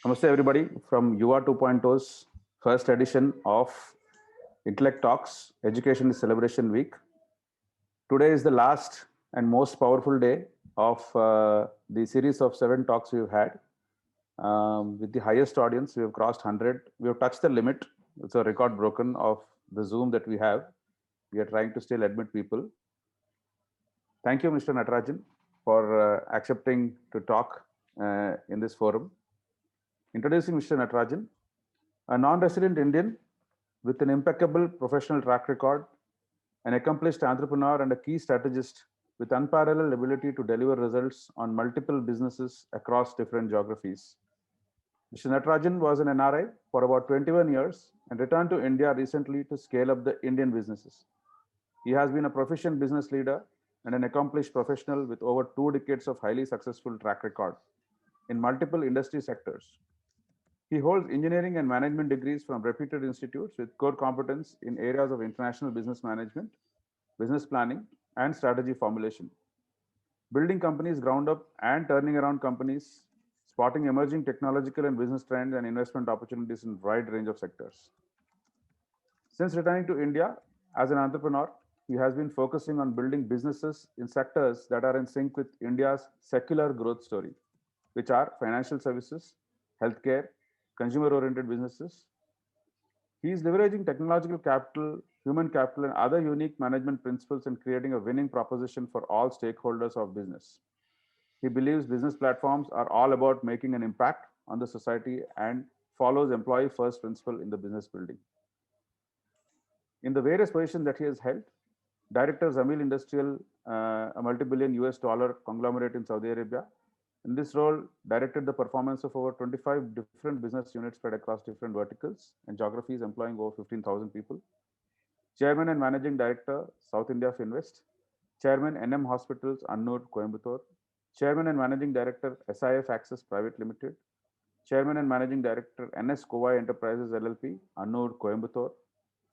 Namaste everybody from Yuva 2.0's first edition of Intellect Talks, Education Celebration Week. Today is the last and most powerful day of the series of 7 talks we've had. With the highest audience, we have crossed 100. We have touched the limit. It's a record broken of the Zoom that we have. We are trying to still admit people. Thank you, Mr. Natarajan, for accepting to talk in this forum. Introducing Mr. Natarajan, a non-resident Indian with an impeccable professional track record, an accomplished entrepreneur and a key strategist with unparalleled ability to deliver results on multiple businesses across different geographies. Mr. Natarajan was an NRI for about 21 years and returned to India recently to scale up the Indian businesses. He has been a proficient business leader and an accomplished professional with over 2 decades of highly successful track record in multiple industry sectors. He holds engineering and management degrees from reputed institutes with core competence in areas of international business management, business planning, and strategy formulation. Building companies ground up and turning around companies, spotting emerging technological and business trends and investment opportunities in a wide range of sectors. Since returning to India as an entrepreneur, he has been focusing on building businesses in sectors that are in sync with India's secular growth story, which are financial services, healthcare, consumer-oriented businesses. He is leveraging technological capital, human capital, and other unique management principles and creating a winning proposition for all stakeholders of business. He believes business platforms are all about making an impact on the society and follows employee-first principle in the business building. In the various positions that he has held, Director Zamil Industrial, a multi-billion US dollar conglomerate in Saudi Arabia. In this role, directed the performance of over 25 different business units spread across different verticals and geographies, employing over 15,000 people. Chairman and Managing Director, South India Finvest. Chairman, NM Hospitals, Annur, Coimbatore. Chairman and Managing Director, SIF Access Private Limited. Chairman and Managing Director, NS Kovai Enterprises LLP, Annur, Coimbatore.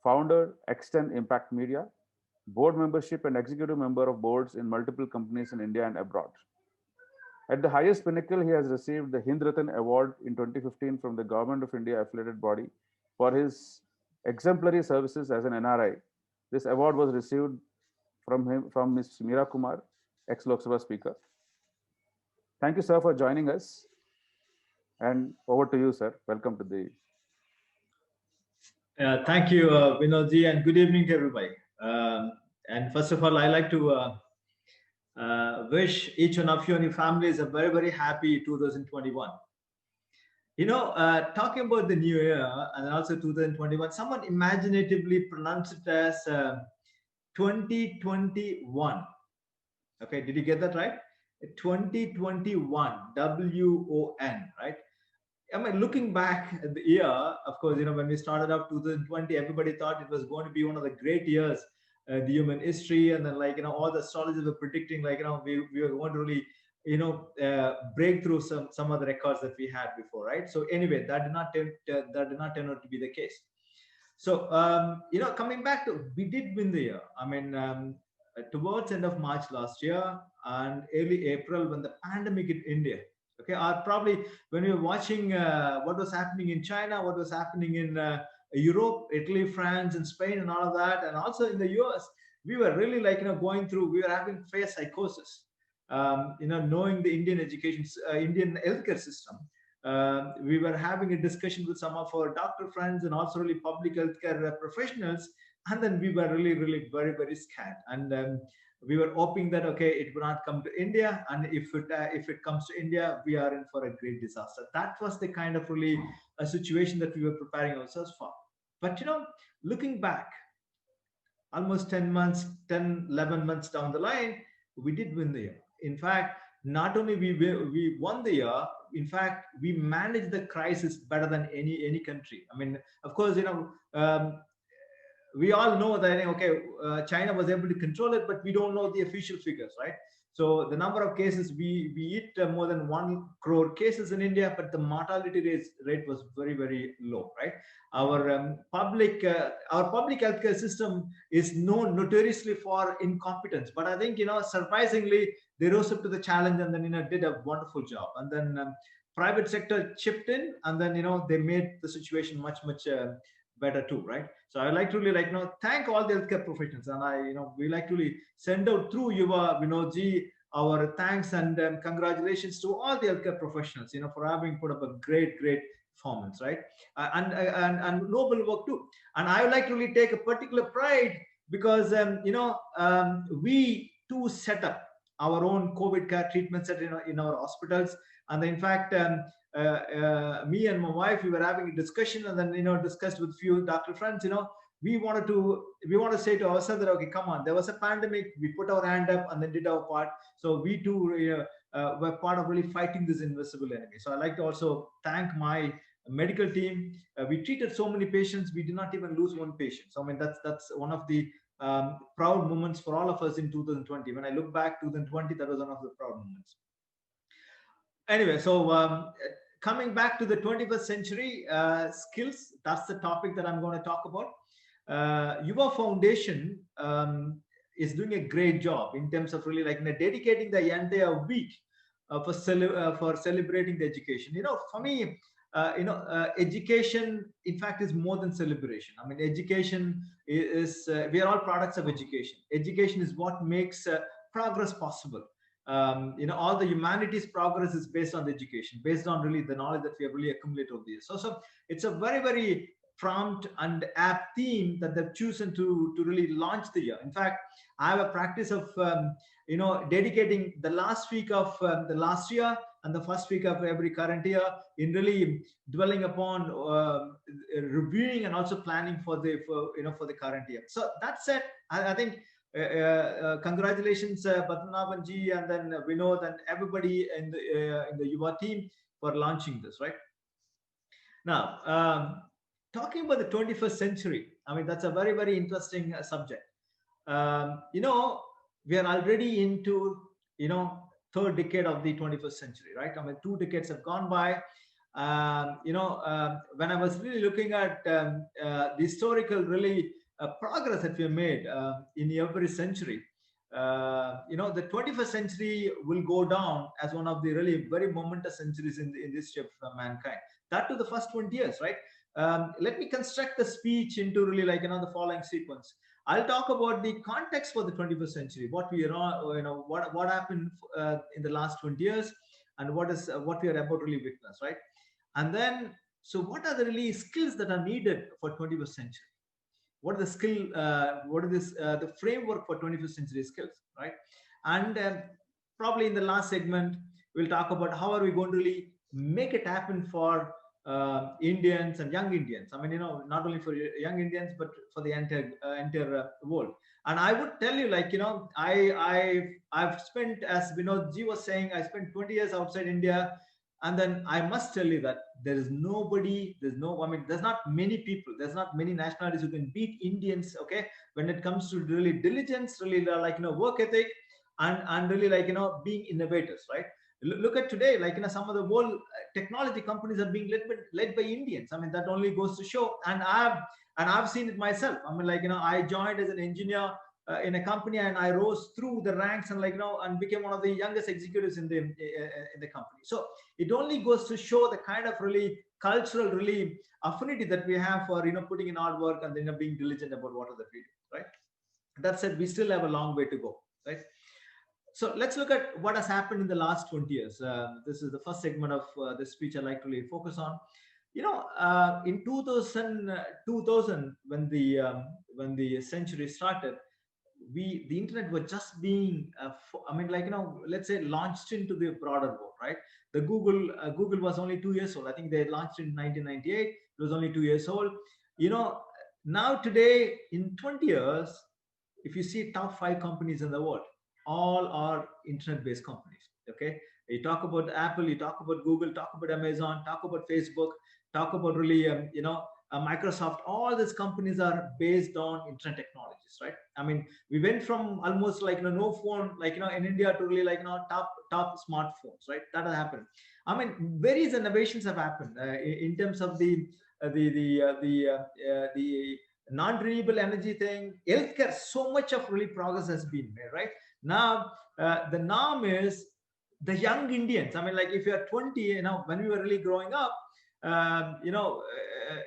Founder, Extend Impact Media. Board membership and executive member of boards in multiple companies in India and abroad. At the highest pinnacle, he has received the Hind Ratan Award in 2015 from the Government of India affiliated body for his exemplary services as an NRI. This award was received from Ms. Meera Kumar, ex-Lok Sabha Speaker. Thank you, sir, for joining us. And over to you, sir. Welcome to the... Thank you, Vinodji, and good evening to everybody. And first of all, I'd like to wish each one of you and your families a very, very happy 2021. You know, talking about the new year and also 2021, someone imaginatively pronounced it as 2021. Okay, did you get that right? 2021, W-O-N, right? I mean, looking back at the year, of course, you know, when we started out 2020, everybody thought it was going to be one of the great years, the human history, and then, like, you know, all the astrologers were predicting, like, you know, we were going to really, you know, break through some of the records that we had before, right? So anyway, that did not turn out to be the case. So you know, coming back to, we did win the year. I mean, towards end of March last year and early April, when the pandemic hit India. Okay, or probably when we were watching what was happening in China, what was happening in Europe, Italy, France, and Spain, and all of that, and also in the US, we were really, like, you know, going through. We were having face psychosis. You know, knowing the Indian education, Indian healthcare system. We were having a discussion with some of our doctor friends and also really public healthcare professionals, and then we were really, really very, very scared. And we were hoping that, okay, it would not come to India, and if it comes to India, we are in for a great disaster. That was the kind of really a situation that we were preparing ourselves for. But, you know, looking back, almost 10 months, 10, 11 months down the line, we did win the year. In fact, not only we won the year, in fact, we managed the crisis better than any country. I mean, of course, you know, we all know that, okay, China was able to control it, but we don't know the official figures, right? So the number of cases, we hit more than 1 crore cases in India, but the mortality rate was very, very low, right? Our public healthcare system is known notoriously for incompetence, but I think, you know, surprisingly, they rose up to the challenge and then, you know, did a wonderful job. And then private sector chipped in, and then they made the situation much better too, right? So I like to really thank all the healthcare professionals, and we like to really send out through Yuva Vinodji our thanks and congratulations to all the healthcare professionals, for having put up a great performance, right? And noble work too. And I would like to really take a particular pride because we too set up our own COVID care treatment center in our hospitals. And in fact, me and my wife, we were having a discussion, and then discussed with few doctor friends. We want to say to ourselves that, okay, come on, there was a pandemic, we put our hand up and then did our part. So we too were part of really fighting this invisible enemy. So I like to also thank my medical team. We treated so many patients, we did not even lose one patient. So I mean, that's one of the proud moments for all of us in 2020. When I look back 2020, that was one of the proud moments. Anyway, so coming back to the 21st century skills, that's the topic that I'm going to talk about. Yuva Foundation is doing a great job in terms of really dedicating the entire week for celebrating the education. For me, education, in fact, is more than celebration. I mean, education is we are all products of education. Education is what makes progress possible. All the humanities progress is based on the education, based on really the knowledge that we have really accumulated over the years. So it's a very prompt and apt theme that they've chosen to really launch the year. In fact, I have a practice of dedicating the last week of the last year and the first week of every current year in really dwelling upon reviewing and also planning for the current year. So that said, I think congratulations, Padmanabhan ji, and then Vinod and everybody in the Yuva team for launching this, right? Now, talking about the 21st century, I mean, that's a very interesting subject. We are already into third decade of the 21st century, right? I mean, 2 decades have gone by. When I was really looking at the historical really progress that we have made in every century, the 21st century will go down as one of the really very momentous centuries in the history of mankind. That to the first 20 years, right? Let me construct the speech into really the following sequence. I'll talk about the context for the 21st century, what we are, what happened in the last 20 years, and what we are about to really witness, right? And then, so what are the really skills that are needed for 21st century? What are the skill? What is the framework for 21st century skills, right? And probably in the last segment, we'll talk about how are we going to really make it happen for Indians and young Indians. I mean, not only for young Indians, but for the entire world. And I would tell you, I've spent, as Vinod ji was saying, I spent 20 years outside India. And then I must tell you that there's not many people, there's not many nationalities who can beat Indians, okay, when it comes to really diligence, really work ethic, and really being innovators, right? Look at today, some of the world technology companies are being led by Indians. I mean, that only goes to show. And I've seen it myself. I mean, I joined as an engineer in a company, and I rose through the ranks and and became one of the youngest executives in the company. So it only goes to show the kind of really cultural really affinity that we have for putting in hard work and being diligent about what that we do, right? That said, we still have a long way to go, right? So let's look at what has happened in the last 20 years. This is the first segment of the speech I'd like to really focus on. In 2000 when the century started, the internet was just being let's say launched into the broader world, right? The Google was only 2 years old. I think they launched in 1998. It was only 2 years old. Now today, in 20 years, if you see top 5 companies in the world, all are internet based companies, okay? You talk about Apple, you talk about Google, talk about Amazon, talk about Facebook, talk about really Microsoft. All these companies are based on internet technologies, right? I mean, we went from almost no phone in India to really top smartphones, right? That has happened. I mean, various innovations have happened in terms of the non-renewable energy thing, healthcare. So much of really progress has been made, right? Now the norm is the young Indians, I mean, like if you're 20, when we were really growing up,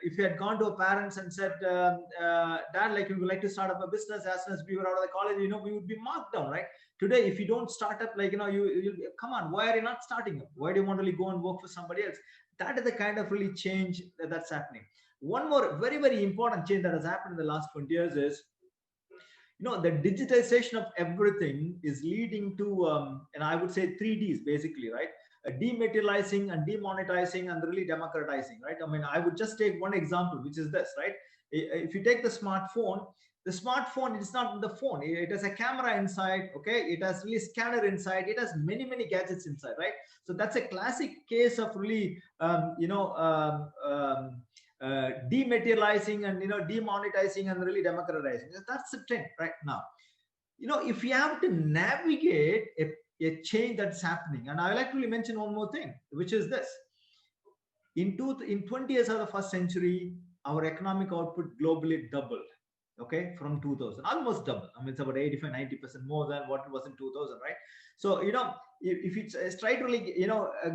if you had gone to our parents and said, Dad, like we would like to start up a business as soon as we were out of the college, we would be marked down, right? Today, if you don't start up, like, you come on, why are you not starting up? Why do you want to really go and work for somebody else? That is the kind of really change that's happening. One more very, very important change that has happened in the last 20 years is, the digitization of everything is leading to, and I would say 3Ds basically, right? Dematerializing and demonetizing and really democratizing, right? I mean, I would just take one example, which is this, right? If you take the smartphone, is not in the phone. It has a camera inside, okay? It has really scanner inside. It has many, many gadgets inside, right? So that's a classic case of really, dematerializing and demonetizing and really democratizing. That's the trend right now. If you have to navigate a change that's happening, and I will actually mention one more thing, which is this: in 20 years of the first century, our economic output globally doubled. Okay, from 2000, almost double. I mean, it's about 85-90% more than what it was in 2000, right? So if you try to really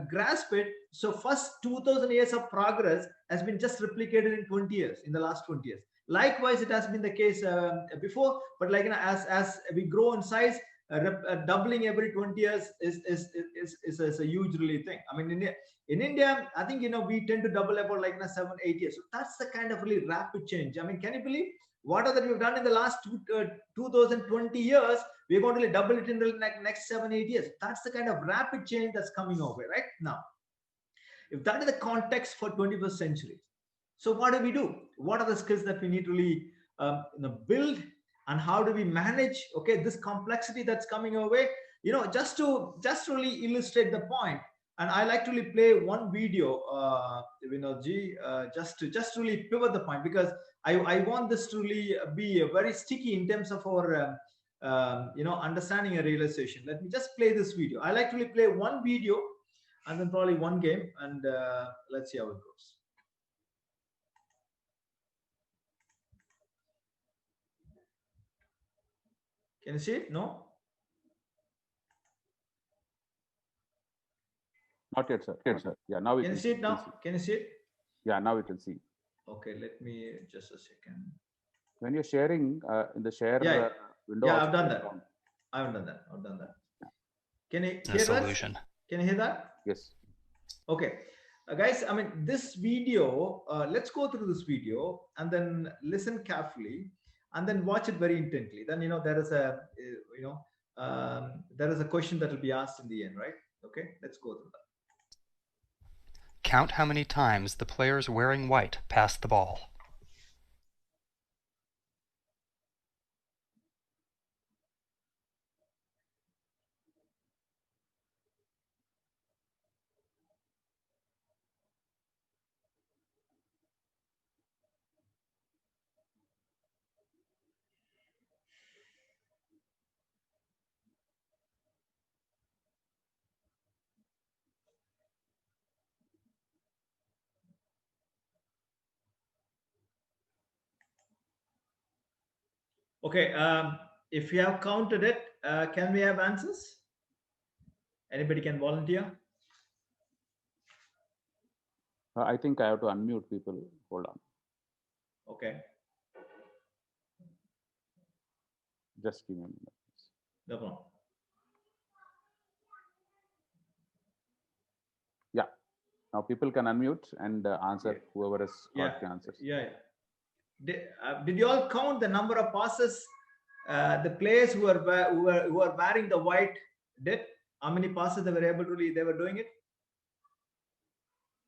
grasp it, so first 2000 years of progress has been just replicated in 20 years, in the last 20 years. Likewise, it has been the case before, but like as we grow in size, doubling every 20 years is a huge really thing. I mean, in India, I think we tend to double about like 7-8 years. So that's the kind of really rapid change. I mean, can you believe what that we've done in the last 2020 years? We're going to double it in the next 7-8 years. That's the kind of rapid change that's coming our way right now. If that is the context for 21st century, so what do? What are the skills that we need to really build, and how do we manage this complexity that's coming our way? Just to really illustrate the point, and I like to really play one video, Vinodji, just to really pivot the point, because I want this to really be very sticky in terms of our understanding and realization. Let me just play this video. I like to really play one video and then probably one game, and let's see how it goes. Can you see it? No? Not yet, sir. Yeah, now we can you see it now? Can you see it? Yeah, now we can see. Okay, let me just a second. When you're sharing in the share window. Yeah, I've done that. I've done that. Can you hear that? Can you hear that? Yes. Okay. Guys, I mean, this video, let's go through this video and then listen carefully and then watch it very intently. Then, there is a, there is a question that will be asked in the end, right? Okay, let's go through that. Count how many times the players wearing white pass the ball. Okay, if you have counted it, can we have answers? Anybody can volunteer? I think I have to unmute people. Hold on. Okay. Just give me a minute. No problem. Yeah. Now people can unmute and answer whoever has got the answers. Yeah. Did you all count the number of passes the players who are wearing the white did? How many passes they were doing it?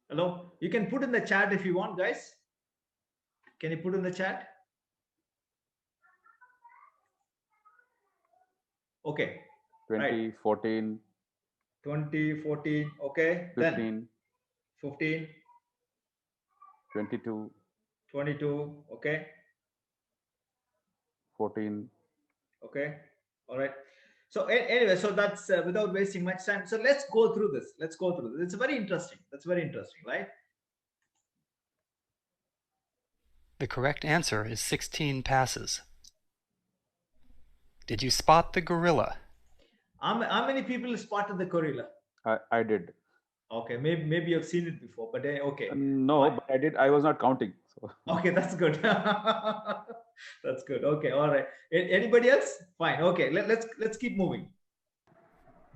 Hello? You can put in the chat if you want, guys. Can you put in the chat? Okay. 2014. 2014. Okay. 15. Then 15. 22. 22. Okay. 14. Okay. All right. So anyway, so that's without wasting much time. So let's go through this. It's very interesting. That's very interesting, right? The correct answer is 16 passes. Did you spot the gorilla? How many people spotted the gorilla? I did. Okay, maybe you've seen it before, but okay. No, Fine. but I did. I was not counting. So. Okay, that's good. That's good. Okay, all right. Anybody else? Fine. Okay, let's keep moving.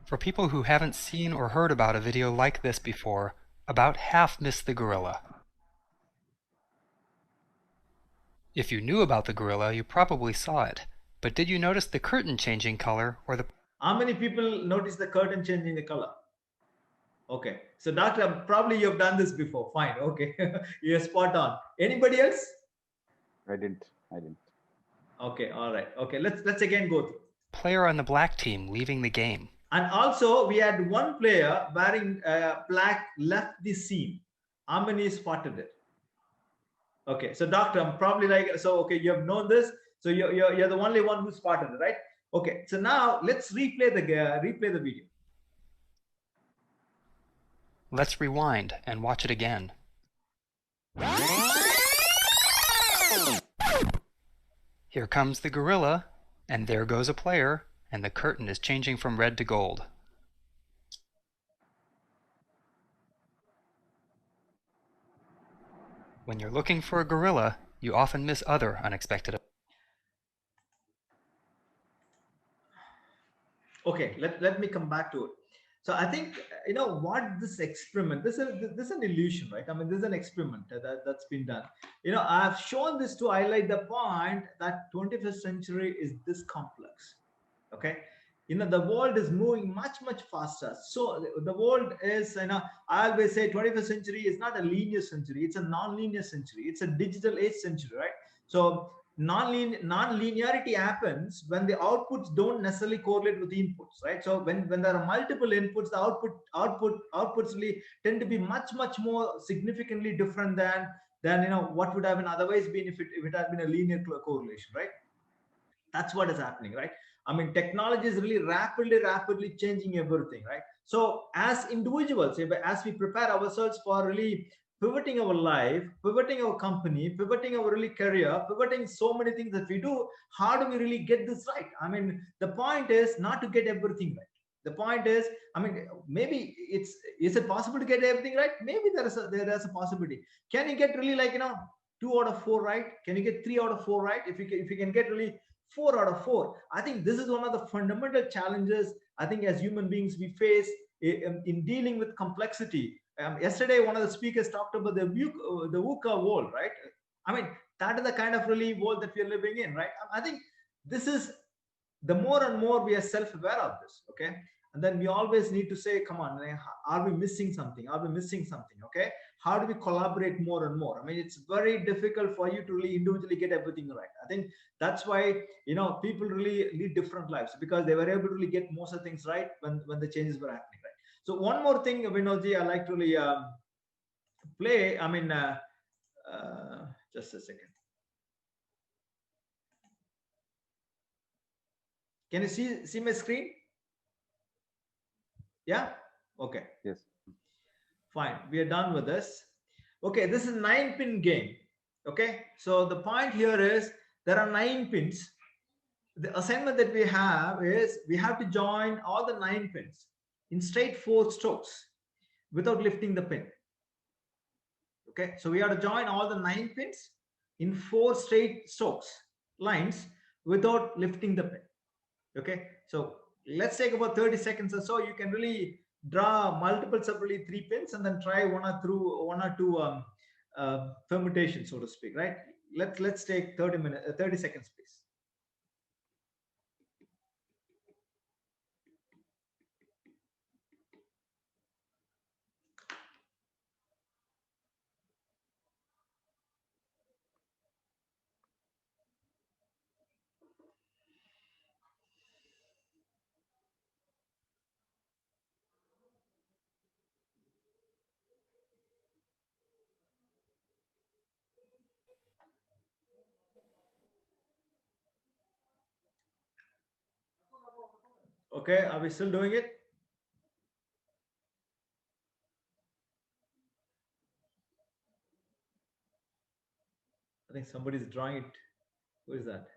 For people who haven't seen or heard about a video like this before, about half missed the gorilla. If you knew about the gorilla, you probably saw it. But did you notice the curtain changing color or the... How many people notice the curtain changing the color? Okay, so doctor, probably you've done this before. Fine. Okay, you're spot on. Anybody else? I didn't. Okay, all right. Okay, let's again go through. player on the black team leaving the game? And also, we had one player wearing black left the scene. How many spotted it? Okay, so doctor, I'm probably like, so okay, you have known this, so you're the only one who spotted it, right? Okay, so now let's replay the video. Let's rewind and watch it again. Here comes the gorilla, and there goes a player, and the curtain is changing from red to gold. When you're looking for a gorilla, you often miss other unexpected... Okay, let me come back to it. So I think, you know what, this experiment, this is an illusion, right? I mean, this is an experiment that's been done. You know, I've shown this to highlight the point that 21st century is this complex. Okay, you know, the world is moving much faster. So the world is, you know, I always say 21st century is not a linear century, it's a non-linear century, it's a digital age century, right? So non-linearity happens when the outputs don't necessarily correlate with the inputs, right? So when there are multiple inputs, the outputs really tend to be much more significantly different than you know what would have been otherwise been if it had been a linear correlation, right? That's what is happening, right? I mean, technology is really rapidly changing everything, right? So as individuals, as we prepare ourselves for really pivoting our life, pivoting our company, pivoting our really career, pivoting so many things that we do, how do we really get this right? I mean, the point is not to get everything right. The point is, I mean, maybe is it possible to get everything right? Maybe there's a possibility. Can you get really, like, you know, 2 out of 4 right? Can you get 3 out of 4 right? If you can get really 4 out of 4, I think this is one of the fundamental challenges I think as human beings we face in dealing with complexity. Yesterday, one of the speakers talked about the VUCA world, right? I mean, that is the kind of really world that we are living in, right? I think this is, the more and more we are self-aware of this, okay, and then we always need to say, come on, are we missing something? Are we missing something? Okay, how do we collaborate more and more? I mean, it's very difficult for you to really individually get everything right. I think that's why, you know, people really lead different lives, because they were able to really get most of things right when the changes were happening, right? So one more thing, Vinodji, I like to really play. I mean, just a second. Can you see my screen? Yeah. Okay. Yes. Fine. We are done with this. Okay. This is 9-pin game. Okay. So the point here is there are 9 pins. The assignment that we have is we have to join all the 9 pins in straight 4 strokes without lifting the pin. Okay. So we have to join all the 9 pins in 4 straight strokes lines without lifting the pin. Okay, so let's take about 30 seconds or so. You can really draw multiple separately 3 pins and then try one or two permutations, so to speak, right? Let's take 30 seconds, please. Okay, are we still doing it? I think somebody's drawing it. Who is that?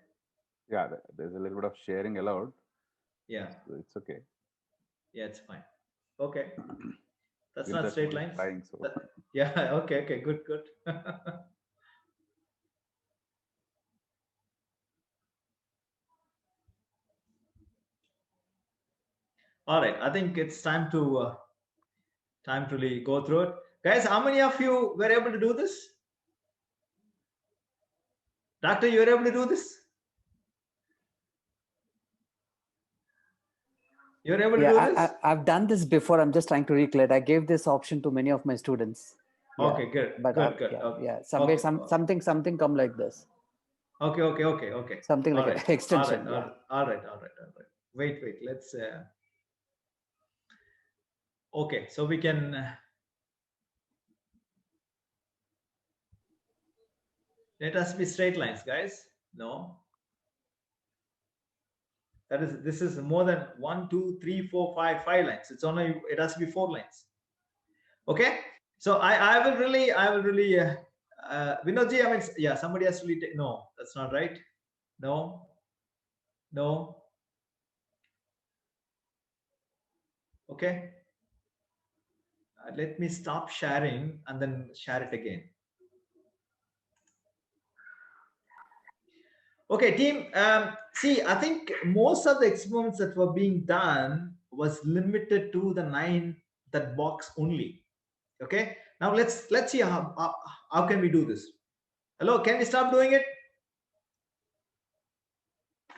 Yeah, there's a little bit of sharing allowed. Yeah. So it's okay. Yeah, it's fine. Okay. That's With not that straight only lines. flying. So Yeah. Okay. Okay. Good. Good. All right. I think it's time to really go through it, guys. How many of you were able to do this? Doctor, you were able to do this? You're able to do this? I've done this before. I'm just trying to recollect. I gave this option to many of my students. Okay, good, but good, good. Somewhere, Okay. something come like this. Okay. Something All like right. an extension. All right. Wait. Let's. Okay, so we can. Let us be straight lines, guys. No. This is more than 1, 2, 3, 4, 5 lines. It has to be 4 lines. Okay. So I will really Vinodji, I mean, yeah, somebody has to really take. No, that's not right. No. Okay. Let me stop sharing and then share it again. Okay, team. See, I think most of the experiments that were being done was limited to the 9, that box only. Okay. Now let's see how can we do this. Hello, can we stop doing it?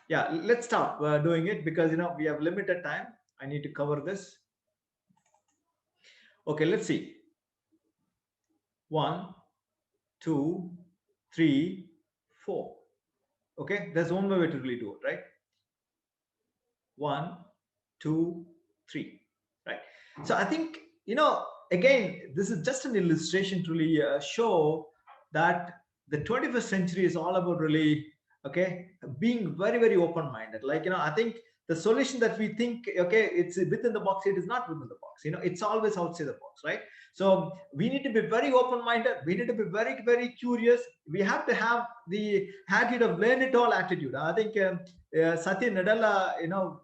Yeah, let's stop doing it, because we have limited time. I need to cover this. Okay, let's see. 1, 2, 3, 4. Okay, there's one more way to really do it, right? 1, 2, 3, right? So I think, again, this is just an illustration to really show that the 21st century is all about really, okay, being very, very open-minded. Like, I think the solution that we think, okay, it's within the box, it is not within the box. It's always outside the box, right? So we need to be very open-minded. We need to be very, very curious. We have to have the attitude of learn it all attitude. I think Satya Nadella,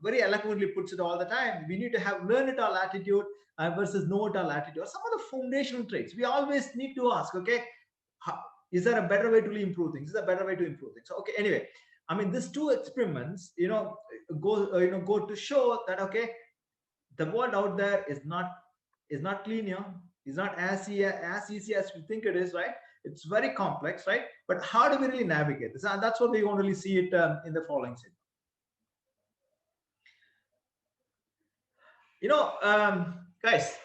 very eloquently puts it all the time. We need to have learn it all attitude versus know it all attitude. Some of the foundational traits we always need to ask. Okay, is there a better way to improve things? Is there a better way to improve things? So, okay, anyway, I mean, these 2 experiments, go to show that, okay, the world out there is not linear. It's not as easy as we think it is, right? It's very complex, right? But how do we really navigate this? And that's what we want to really see it in the following segment. Guys,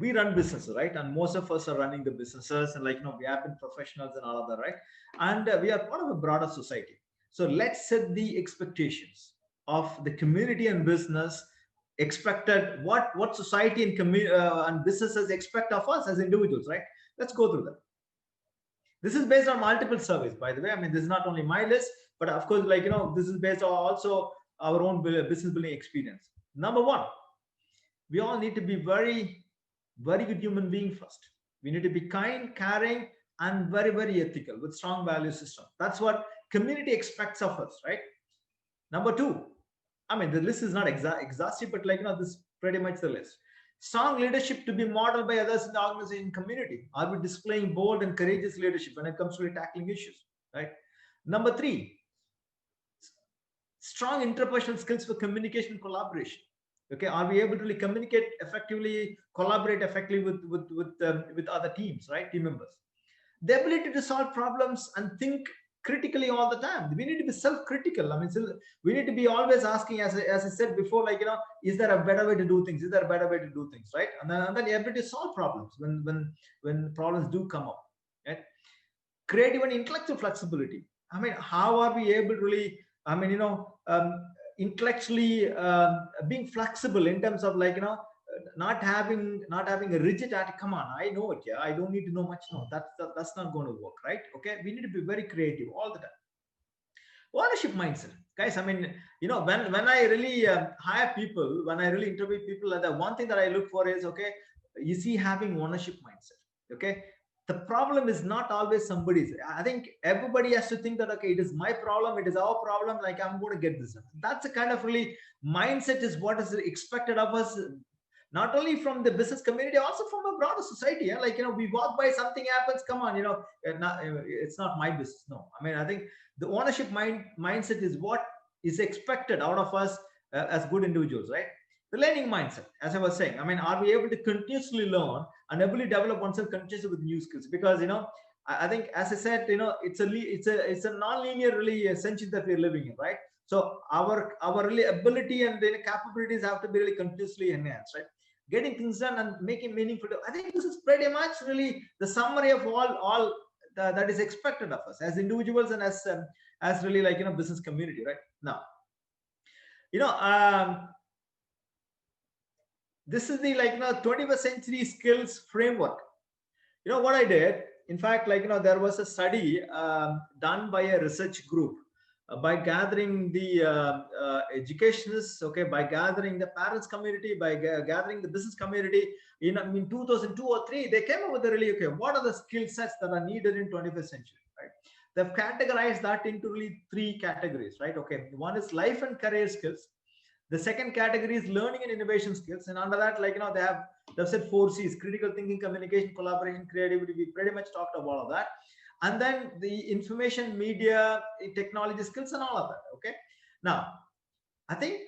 we run businesses, right? And most of us are running the businesses, and we have been professionals and all of that, right? And we are part of a broader society. So let's set the expectations of the community and business expected, what society and businesses expect of us as individuals, right? Let's go through that. This is based on multiple surveys, by the way. I mean, this is not only my list, but of course, this is based on also our own business building experience. Number 1, we all need to be very, very good human being first. We need to be kind, caring, and very, very ethical with strong value system. That's what community expects of us, right? Number 2, I mean, the list is not exhaustive, but this is pretty much the list. Strong leadership to be modeled by others in the organization community. Are we displaying bold and courageous leadership when it comes to tackling issues, right? Number 3, strong interpersonal skills for communication and collaboration. Okay, are we able to really communicate effectively, collaborate effectively with other teams, right? Team members. The ability to solve problems and think critically all the time. We need to be self-critical. I mean, we need to be always asking, as I said before, is there a better way to do things? Is there a better way to do things, right? And then the ability to solve problems when problems do come up, right? Creative and intellectual flexibility. I mean, how are we able to really, I mean, intellectually being flexible in terms of not having a rigid attitude. Come on, I know it. Yeah, I don't need to know much. No, that's not going to work, right? Okay, we need to be very creative all the time. Ownership mindset, guys. I mean, when I really hire people, when I really interview people, the one thing that I look for is, okay, is he having ownership mindset? Okay, the problem is not always somebody's. I think everybody has to think that, okay, it is my problem, it is our problem, like I'm going to get this. That's a kind of really mindset is what is expected of us, not only from the business community, also from a broader society. Yeah? Like, we walk by, something happens, come on, it's not my business. No, I mean, I think the ownership mindset is what is expected out of us as good individuals, right? The learning mindset, as I was saying, I mean, are we able to continuously learn and able to develop oneself continuously with new skills? Because I think, as I said, it's a non-linear really century that we're living in, right? So our really ability and the capabilities have to be really continuously enhanced, right? Getting things done and making meaningful. I think this is pretty much really the summary of all that is expected of us as individuals and as really, like, business community, right? Now, this is the, like, 21st century skills framework. What I did, in fact, like, there was a study done by a research group by gathering the educationists, okay, by gathering the parents community, by gathering the business community. In 2002 or 3, they came up with a really, okay, what are the skill sets that are needed in 21st century, right? They've categorized that into really 3 categories, right? Okay, one is life and career skills. The second category is learning and innovation skills, and under that, like, they've said 4 C's: critical thinking, communication, collaboration, creativity. We pretty much talked about all of that. And then the information, media, technology skills, and all of that. Okay. Now, I think,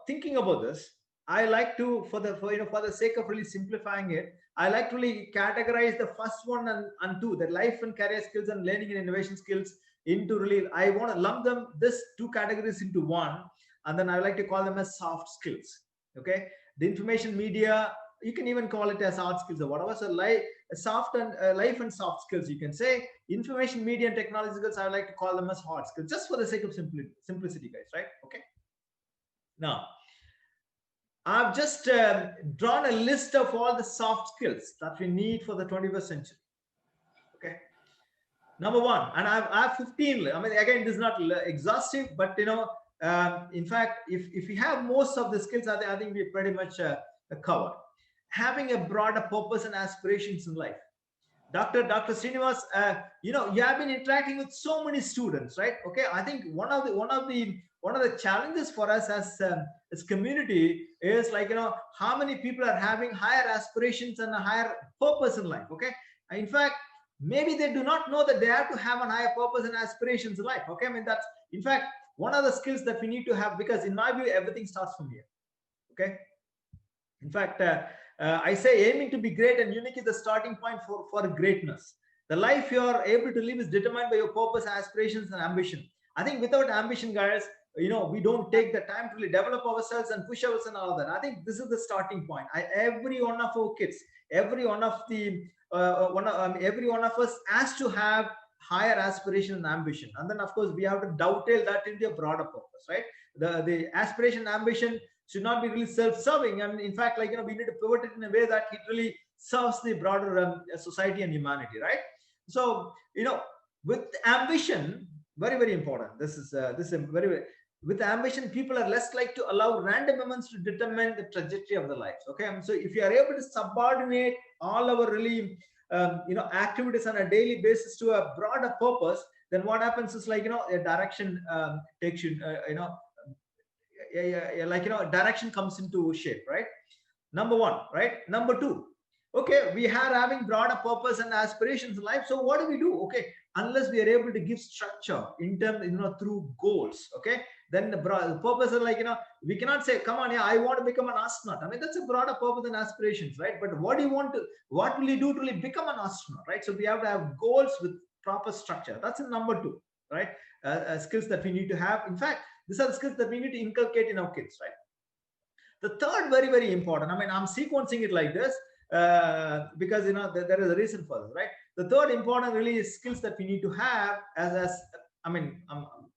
thinking about this, I like to, for the sake of really simplifying it, I like to really categorize the first one and 2, the life and career skills and learning and innovation skills, into really, I want to lump them, this 2 categories into one, and then I like to call them as soft skills. Okay. The information, media, you can even call it as hard skills or whatever. So soft and life and soft skills, you can say. Information, media, and technology skills, I like to call them as hard skills, just for the sake of simplicity, guys, right? Okay. Now, I've just drawn a list of all the soft skills that we need for the 21st century. Okay. Number 1, and I have 15. I mean, again, this is not exhaustive, but in fact, if we have most of the skills, I think we're pretty much covered. Having a broader purpose and aspirations in life. Dr. Srinivas, you have been interacting with so many students, right? Okay, I think one of the challenges for us as community is, like, how many people are having higher aspirations and a higher purpose in life. Okay, in fact, maybe they do not know that they have to have a higher purpose and aspirations in life. Okay, I mean, that's, in fact, one of the skills that we need to have, because in my view, everything starts from here. Okay, in fact, I say aiming to be great and unique is the starting point for greatness. The life you are able to live is determined by your purpose, aspirations, and ambition. I think without ambition, guys, we don't take the time to really develop ourselves and push ourselves and all of that. I think this is the starting point. Every one of our kids, every one of us has to have higher aspiration and ambition. And then, of course, we have to dovetail that into a broader purpose, right? The aspiration and ambition should not be really self-serving. I mean, in fact, like, we need to pivot it in a way that it really serves the broader society and humanity, right? So, with ambition, very, very important. This is very, with ambition, people are less likely to allow random events to determine the trajectory of their lives. Okay, so if you are able to subordinate all our really activities on a daily basis to a broader purpose, then what happens is, like, a direction takes you, direction comes into shape, right? Number 1, right? Number 2, okay, we are having broader purpose and aspirations in life. So what do we do? Okay, unless we are able to give structure in terms, through goals, okay, then the purpose is, like, we cannot say, come on, yeah, I want to become an astronaut. I mean, that's a broader purpose and aspirations, right? But what will you do to really become an astronaut, right? So we have to have goals with proper structure. That's in number 2, right? Skills that we need to have. In fact, these are the skills that we need to inculcate in our kids, right? The third, very, very important, I mean, I'm sequencing it like this because, there is a reason for this, right? The third important really is skills that we need to have I mean,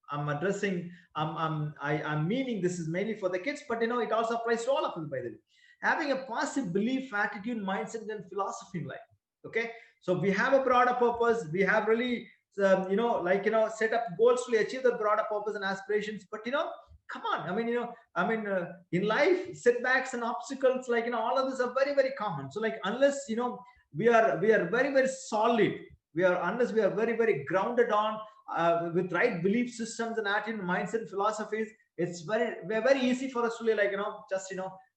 I'm addressing, I'm meaning this is mainly for the kids, but, it also applies to all of us, by the way. Having a positive belief, attitude, mindset, and philosophy in life. Okay, so we have a broader purpose. We have really, set up goals to achieve the broader purpose and aspirations. But, come on, I mean, in life, setbacks and obstacles, like, all of this are very, very common. So, like, unless we are very, very solid. Unless we are very, very grounded on with right belief systems and attitude, mindset, and philosophies, it's very easy for us to like, just,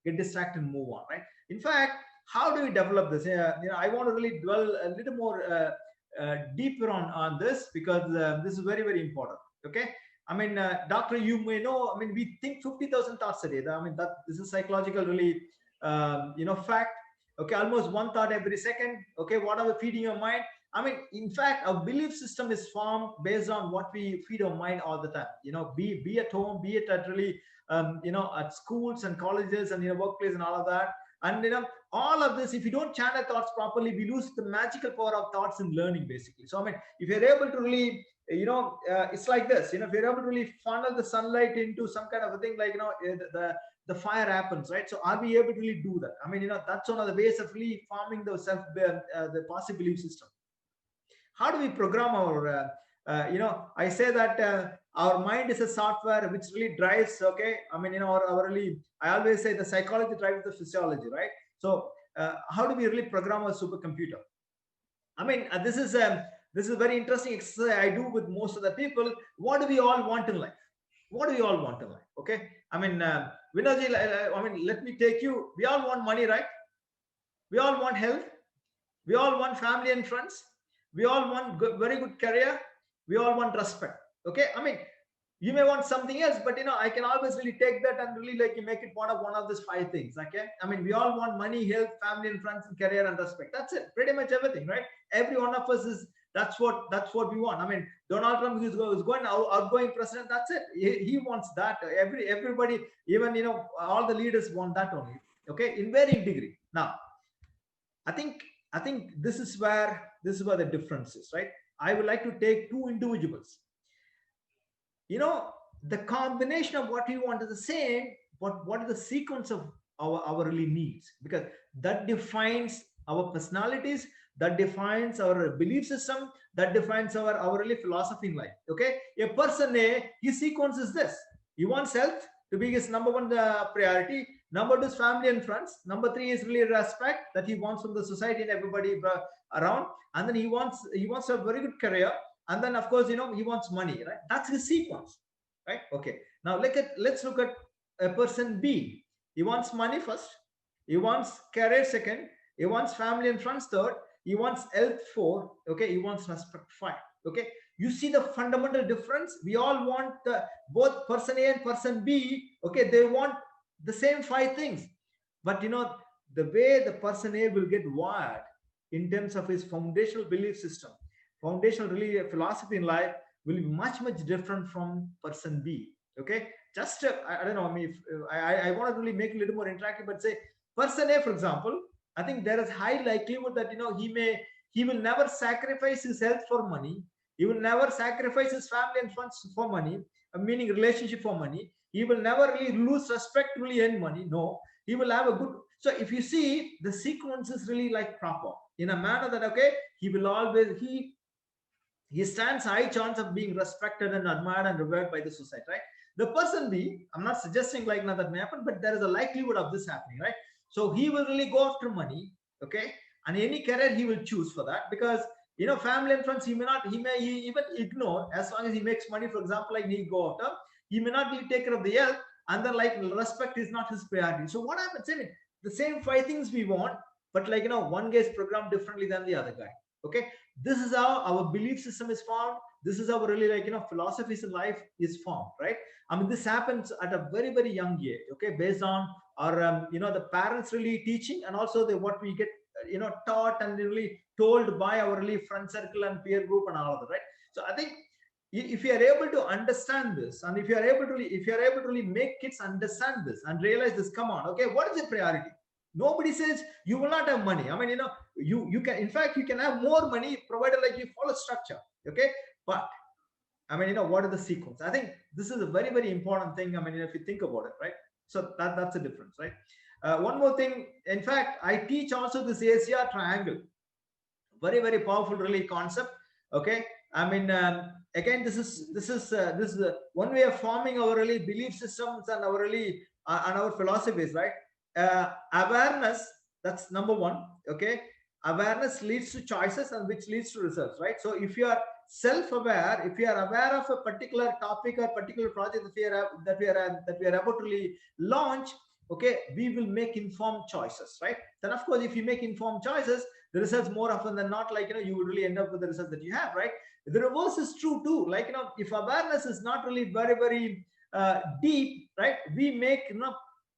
get distracted and move on, right? In fact, how do we develop this? I want to really dwell a little more deeper on this, because this is very, very important. Okay. I mean, doctor, you may know, I mean, we think 50,000 thoughts a day. I mean, this is psychological really, fact. Okay. Almost one thought every second. Okay. What are we feeding your mind? I mean, in fact, our belief system is formed based on what we feed our mind all the time. Be at home, be it at really, at schools and colleges and workplace and all of that. And all of this, if you don't channel thoughts properly, we lose the magical power of thoughts in learning, basically. So I mean, if you're able to really, it's like this. If you're able to really funnel the sunlight into some kind of a thing, like the fire happens, right? So are we able to really do that? I mean, that's one of the ways of really forming the the positive belief system. How do we program our I say that our mind is a software which really drives, okay, I mean, our really, I always say the psychology drives the physiology, right? So how do we really program a supercomputer? I mean, this is a very interesting exercise I do with most of the people. What do we all want in life? What do we all want in life? Okay, I mean, Vinodji, I mean, let me take you. We all want money, right? We all want health. We all want family and friends. We all want very good career. We all want respect. Okay, I mean, you may want something else, but I can always really take that and really like make it one of these 5 things. Okay, I mean, we all want money, health, family and friends, and career and respect. That's it, pretty much everything, right? Every one of us is, that's what we want. I mean, Donald Trump is going outgoing president. That's it. He wants that. Everybody, even all the leaders want that only. Okay, in varying degree. Now, I think this is where the difference is, right? I would like to take 2 individuals. The combination of what we want is the same, but what is the sequence of our really needs? Because that defines our personalities, that defines our belief system, that defines our really philosophy in life. Okay, a person A, his sequence is this: he wants health to be his number 1 priority. Number 2 is family and friends. Number 3 is really respect that he wants from the society and everybody around. And then he wants to have a very good career. And then, of course, he wants money, right? That's his sequence, right? Okay. Now let's look at a person B. He wants money first. He wants career second. He wants family and friends third. He wants health 4. Okay. He wants respect 5. Okay. You see the fundamental difference. We all want both person A and person B. Okay. They want the same 5 things, but the way the person A will get wired in terms of his foundational belief system, foundational really philosophy in life, will be much different from person B. Okay, just I don't know. I mean, I want to really make it a little more interactive, but say person A, for example, I think there is high likelihood that he will never sacrifice his health for money. He will never sacrifice his family and friends for money, meaning relationship for money. He will never really lose respect to really earn money. No, he will have a good. So if you see, the sequence is really like proper in a manner that, okay, he will always, he stands high chance of being respected and admired and revered by the society, right? The person B, I'm not suggesting like now that may happen, but there is a likelihood of this happening, right? So he will really go after money, okay, and any career he will choose for that, because family and friends he may even ignore, as long as he makes money. For example, like he go after, he may not really take care of the health, and then like respect is not his priority. So what happens? I mean, the same 5 things we want, but like one guy is programmed differently than the other guy. Okay, this is how our belief system is formed. This is how really like philosophies in life is formed, right? I mean, this happens at a very, very young age. Okay, based on our the parents really teaching, and also what we get taught and really told by our really friend circle and peer group and all of that, right? So I think if you are able to understand this, and if you are able to really make kids understand this and realize this, come on, okay, what is the priority? Nobody says you will not have money. I mean, you can, in fact, you can have more money provided like you follow structure. Okay, but I mean, what are the sequence? I think this is a very, very important thing. I mean, if you think about it, right? So that's a difference, right? One more thing. In fact, I teach also this ACR triangle. Very, very powerful, really concept. Okay, I mean, again, this is one way of forming our really belief systems and our really and our philosophies, right? Awareness, that's number 1. Okay, awareness leads to choices, and which leads to results, right? So if you are self-aware, if you are aware of a particular topic or particular project that we are about to really launch, okay, we will make informed choices, right? Then of course, if you make informed choices, the results more often than not, like, you will really end up with the results that you have, right? The reverse is true too. Like, if awareness is not really very, very deep, right, we make,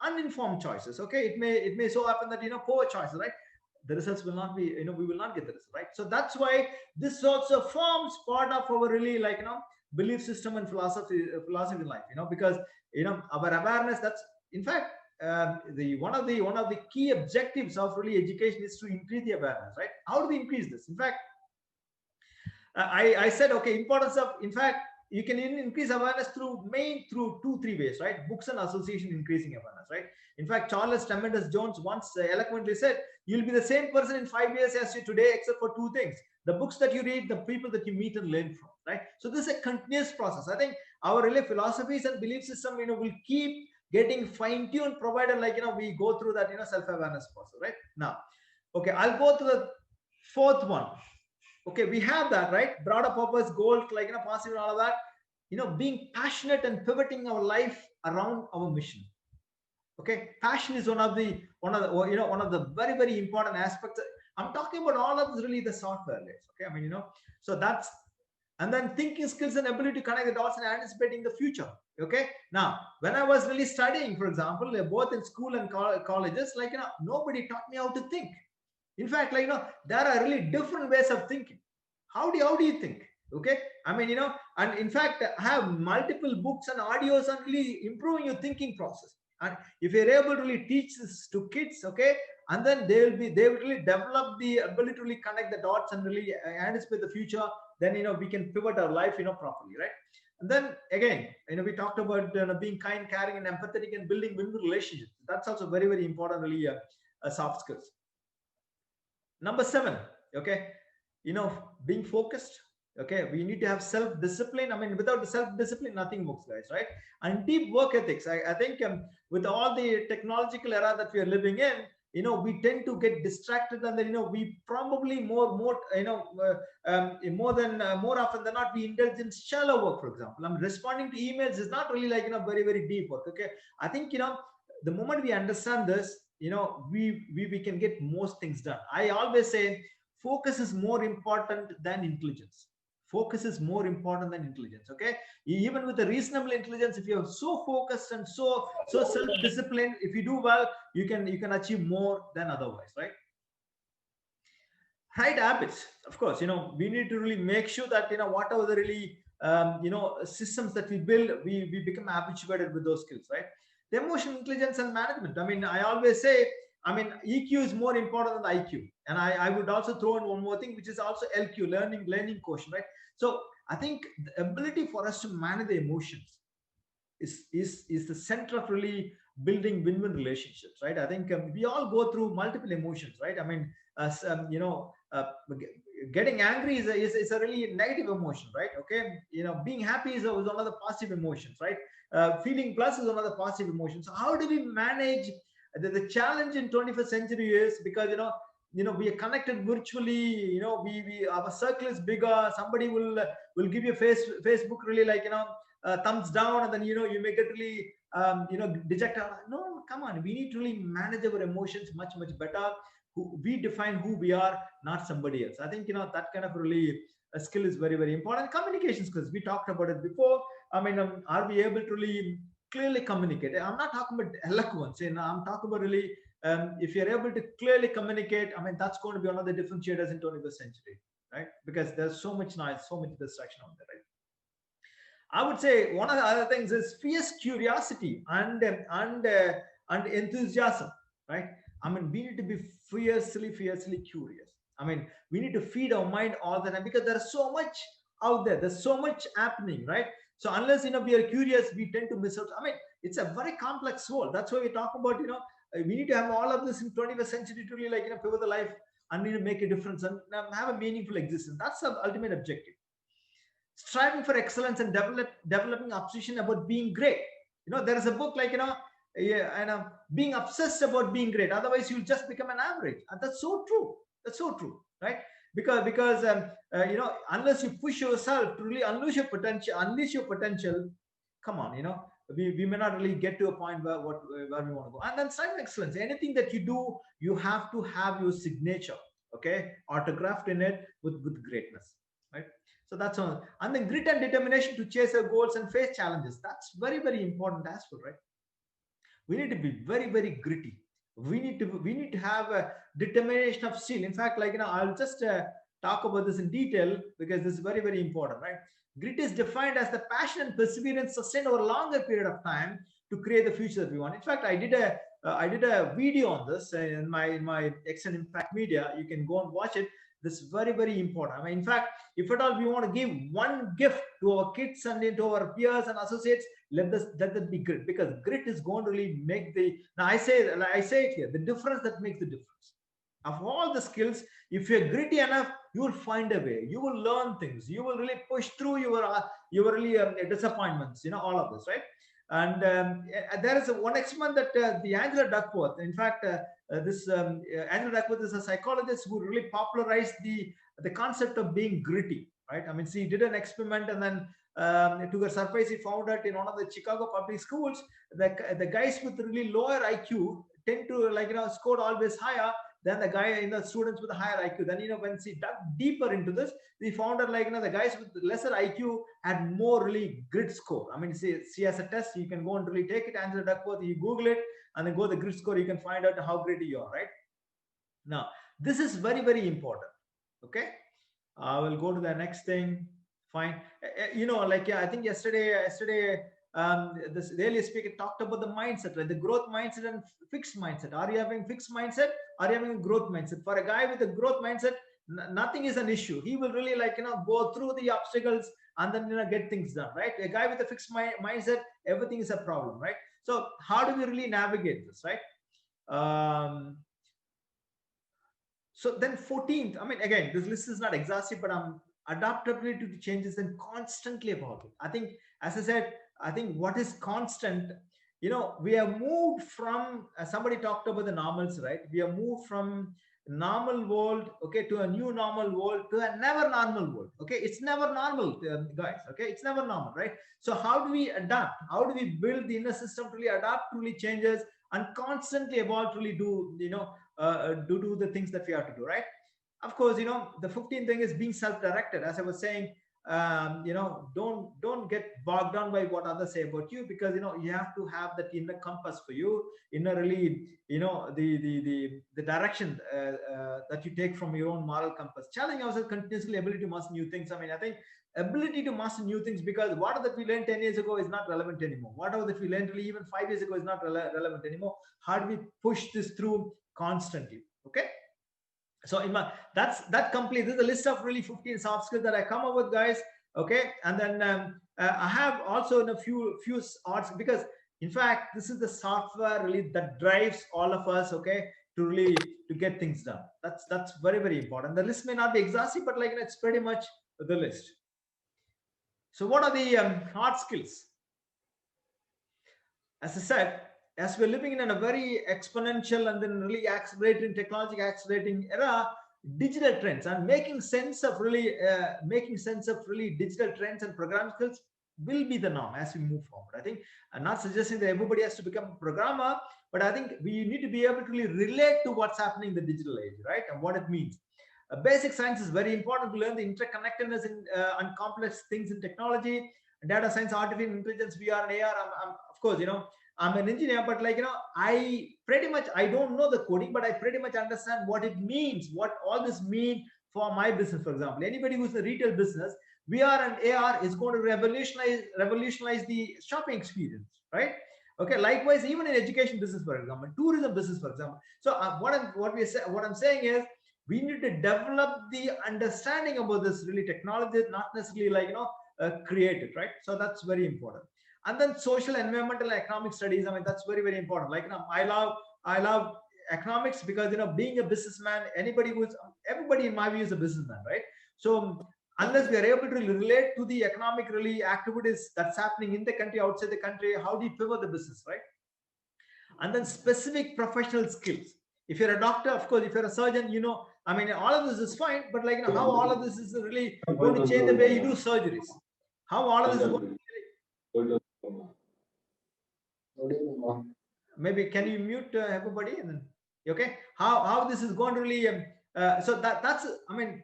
uninformed choices. Okay, it may so happen that, poor choices, right? The results will not be, we will not get the result, right? So that's why this also forms part of our really, like, belief system and philosophy in life, because our awareness, that's in fact, the one of the key objectives of really education is to increase the awareness, right? How do we increase this? In fact, I said, okay, importance of, in fact, you can increase awareness through 2-3 ways, right? Books and association increasing awareness, right? In fact, Charles Tremendous Jones once eloquently said, you'll be the same person in 5 years as you today, except for two things: the books that you read, the people that you meet and learn from, right? So this is a continuous process. I think our really philosophies and belief system, will keep getting fine-tuned, provided, like, we go through that, self-awareness process, right? Now, okay, I'll go to the fourth one. Okay, we have that, right? Broader purpose, goals, like, positive and all of that. Being passionate and pivoting our life around our mission. Okay, passion is one of the very, very important aspects. I'm talking about all of this, really the software layers. Okay, I mean, so that's, and then thinking skills and ability to connect the dots and anticipating the future. Okay, now when I was really studying, for example, both in school and colleges, like, nobody taught me how to think. In fact, like, there are really different ways of thinking. How do you think? Okay, I mean, and in fact, I have multiple books and audios on really improving your thinking process. And if you're able to really teach this to kids, okay, and then they will really develop the ability to really connect the dots and really anticipate the future, then, we can pivot our life, properly, right? And then again, we talked about being kind, caring, and empathetic, and building win-win relationships. That's also very, very important, really, soft skills. Number 7, okay, being focused. Okay, we need to have self-discipline. I mean, without the self-discipline, nothing works, guys, right? And deep work ethics. I think with all the technological era that we are living in, we tend to get distracted, and then, we probably more often than not, we indulge in shallow work. For example, I'm responding to emails is not really, like, very, very deep work. Okay, I think, the moment we understand this, we can get most things done. I always say focus is more important than intelligence. Focus is more important than intelligence. Okay, even with a reasonable intelligence, if you're so focused and so self-disciplined, if you do well, you can achieve more than otherwise, right? Right habits, of course, we need to really make sure that, whatever the really systems that we build, we become habituated with those skills, right? The emotional intelligence and management. I mean, I always say, I mean, EQ is more important than IQ. And I would also throw in one more thing, which is also LQ, learning quotient, right? So I think the ability for us to manage the emotions is the center of really building win-win relationships, right? I think we all go through multiple emotions, right? I mean, getting angry is a really negative emotion, right? Okay, being happy is another positive emotions, right? Feeling plus is another positive emotion. So how do we manage the challenge in 21st century is because we are connected virtually. We our circle is bigger. Somebody will give you Facebook really, like, thumbs down, and then you make it really dejected. No, come on, we need to really manage our emotions much better. We define who we are, not somebody else. I think that kind of really a skill is very, very important. Communication skills, we talked about it before. I mean, are we able to really clearly communicate? I'm not talking about eloquence, I'm talking about really if you're able to clearly communicate, I mean, that's going to be one of the differentiators in 21st century, right? Because there's so much noise, so much distraction out there, right? I would say one of the other things is fierce curiosity and enthusiasm, right? I mean, we need to be fiercely curious. I mean, we need to feed our mind all the time, because there's so much out there. There's so much happening, right? So unless we are curious, we tend to miss out. I mean, it's a very complex world. That's why we talk about we need to have all of this in 21st century to really, like, pivot the life and need to make a difference and have a meaningful existence. That's the ultimate objective. Striving for excellence and developing obsession about being great. There is a book, like, being obsessed about being great. Otherwise, you'll just become an average. And that's so true. That's so true, right? Because unless you push yourself to really unleash your potential, come on, we may not really get to a point where where we want to go. And then time excellence, anything that you do, you have to have your signature, okay, autographed in it with greatness, right? So that's all. And then grit and determination to chase our goals and face challenges. That's very, very important as well, right? We need to be very, very gritty. We need to have a determination of steel. In fact, I'll just talk about this in detail because this is very, very important, right? Grit is defined as the passion and perseverance sustained over a longer period of time to create the future that we want. In fact, I did a video on this in my Extend Impact Media. You can go and watch it. This is very, very important. I mean, in fact, if at all we want to give one gift to our kids and to our peers and associates, let that be grit, because grit is going to really make the, now I say it here, the difference that makes the difference. Of all the skills, if you're gritty enough, you will find a way. You will learn things. You will really push through your really disappointments. All of this, right? And there is one experiment that the Angela Duckworth, in fact, Angela Duckworth is a psychologist who really popularized the concept of being gritty, right? I mean, she did an experiment, and then to her surprise, he found that in one of the Chicago public schools, the guys with really lower IQ tend to scored always higher than the students with a higher IQ. Then when she dug deeper into this, we found that the guys with lesser IQ had more really grit score. I mean, she has a test. You can go and really take it, Angela Duckworth. You Google it and then go the grit score. You can find out how gritty you are, right? Now, this is very, very important. Okay, I will go to the next thing. Fine. I think yesterday, this earlier speaker talked about the mindset, right? The growth mindset and fixed mindset. Are you having fixed mindset? Are you having a growth mindset? For a guy with a growth mindset, nothing is an issue. He will really go through the obstacles and then get things done, right? A guy with a fixed mindset, everything is a problem, right? So how do we really navigate this, right? So then 14th, I mean, again, this list is not exhaustive, but I'm adaptability to changes and constantly about it. I think, as I said, I think what is constant, we have moved from, somebody talked about the normals, right? We have moved from normal world, okay, to a new normal world, to a never normal world, okay? It's never normal, guys, okay? It's never normal, right? So how do we adapt? How do we build the inner system to really adapt to really changes and constantly evolve to really do, do the things that we have to do, right? Of course, the 15th thing is being self-directed. As I was saying, don't get bogged down by what others say about you, because you have to have that inner compass for you, inner really, the direction that you take from your own moral compass. Challenging ourselves continuously, ability to master new things. I mean, I think ability to master new things, because whatever that we learned 10 years ago is not relevant anymore. Whatever that we learned really even 5 years ago is not relevant anymore. How do we push this through constantly? Okay. So that complete. This is a list of really 15 soft skills that I come up with, guys. Okay, and then I have also in a few arts, because in fact this is the software really that drives all of us. Okay, to get things done. That's very, very important. The list may not be exhaustive, but it's pretty much the list. So what are the hard skills? As I said, as we're living in a very exponential and then really accelerating technology accelerating era, digital trends and making sense of really digital trends and program skills will be the norm as we move forward. I think I'm not suggesting that everybody has to become a programmer, but I think we need to be able to really relate to what's happening in the digital age, right? And what it means. Basic science is very important to learn the interconnectedness and complex things in technology, data science, artificial intelligence, VR and AR. Of course, I'm an engineer, but I don't know the coding, but I pretty much understand what it means, what all this means for my business. For example, anybody who's in a retail business, VR and AR is going to revolutionize the shopping experience, right? Okay. Likewise, even in education business, for example, tourism business, for example. So what I'm saying is, we need to develop the understanding about this really technology, not necessarily create it, right? So that's very important. And then social, environmental, and economic studies. I mean, that's very, very important. I love economics because being a businessman, everybody in my view is a businessman, right? So unless we are able to relate to the economic really activities that's happening in the country, outside the country, how do you pivot the business, right? And then specific professional skills. If you're a doctor, of course, if you're a surgeon, I mean, all of this is fine, but like, how all of this is really going to change the way you do surgeries? How all of this is going to maybe can you mute everybody and then okay? How this is going to really so that's I mean,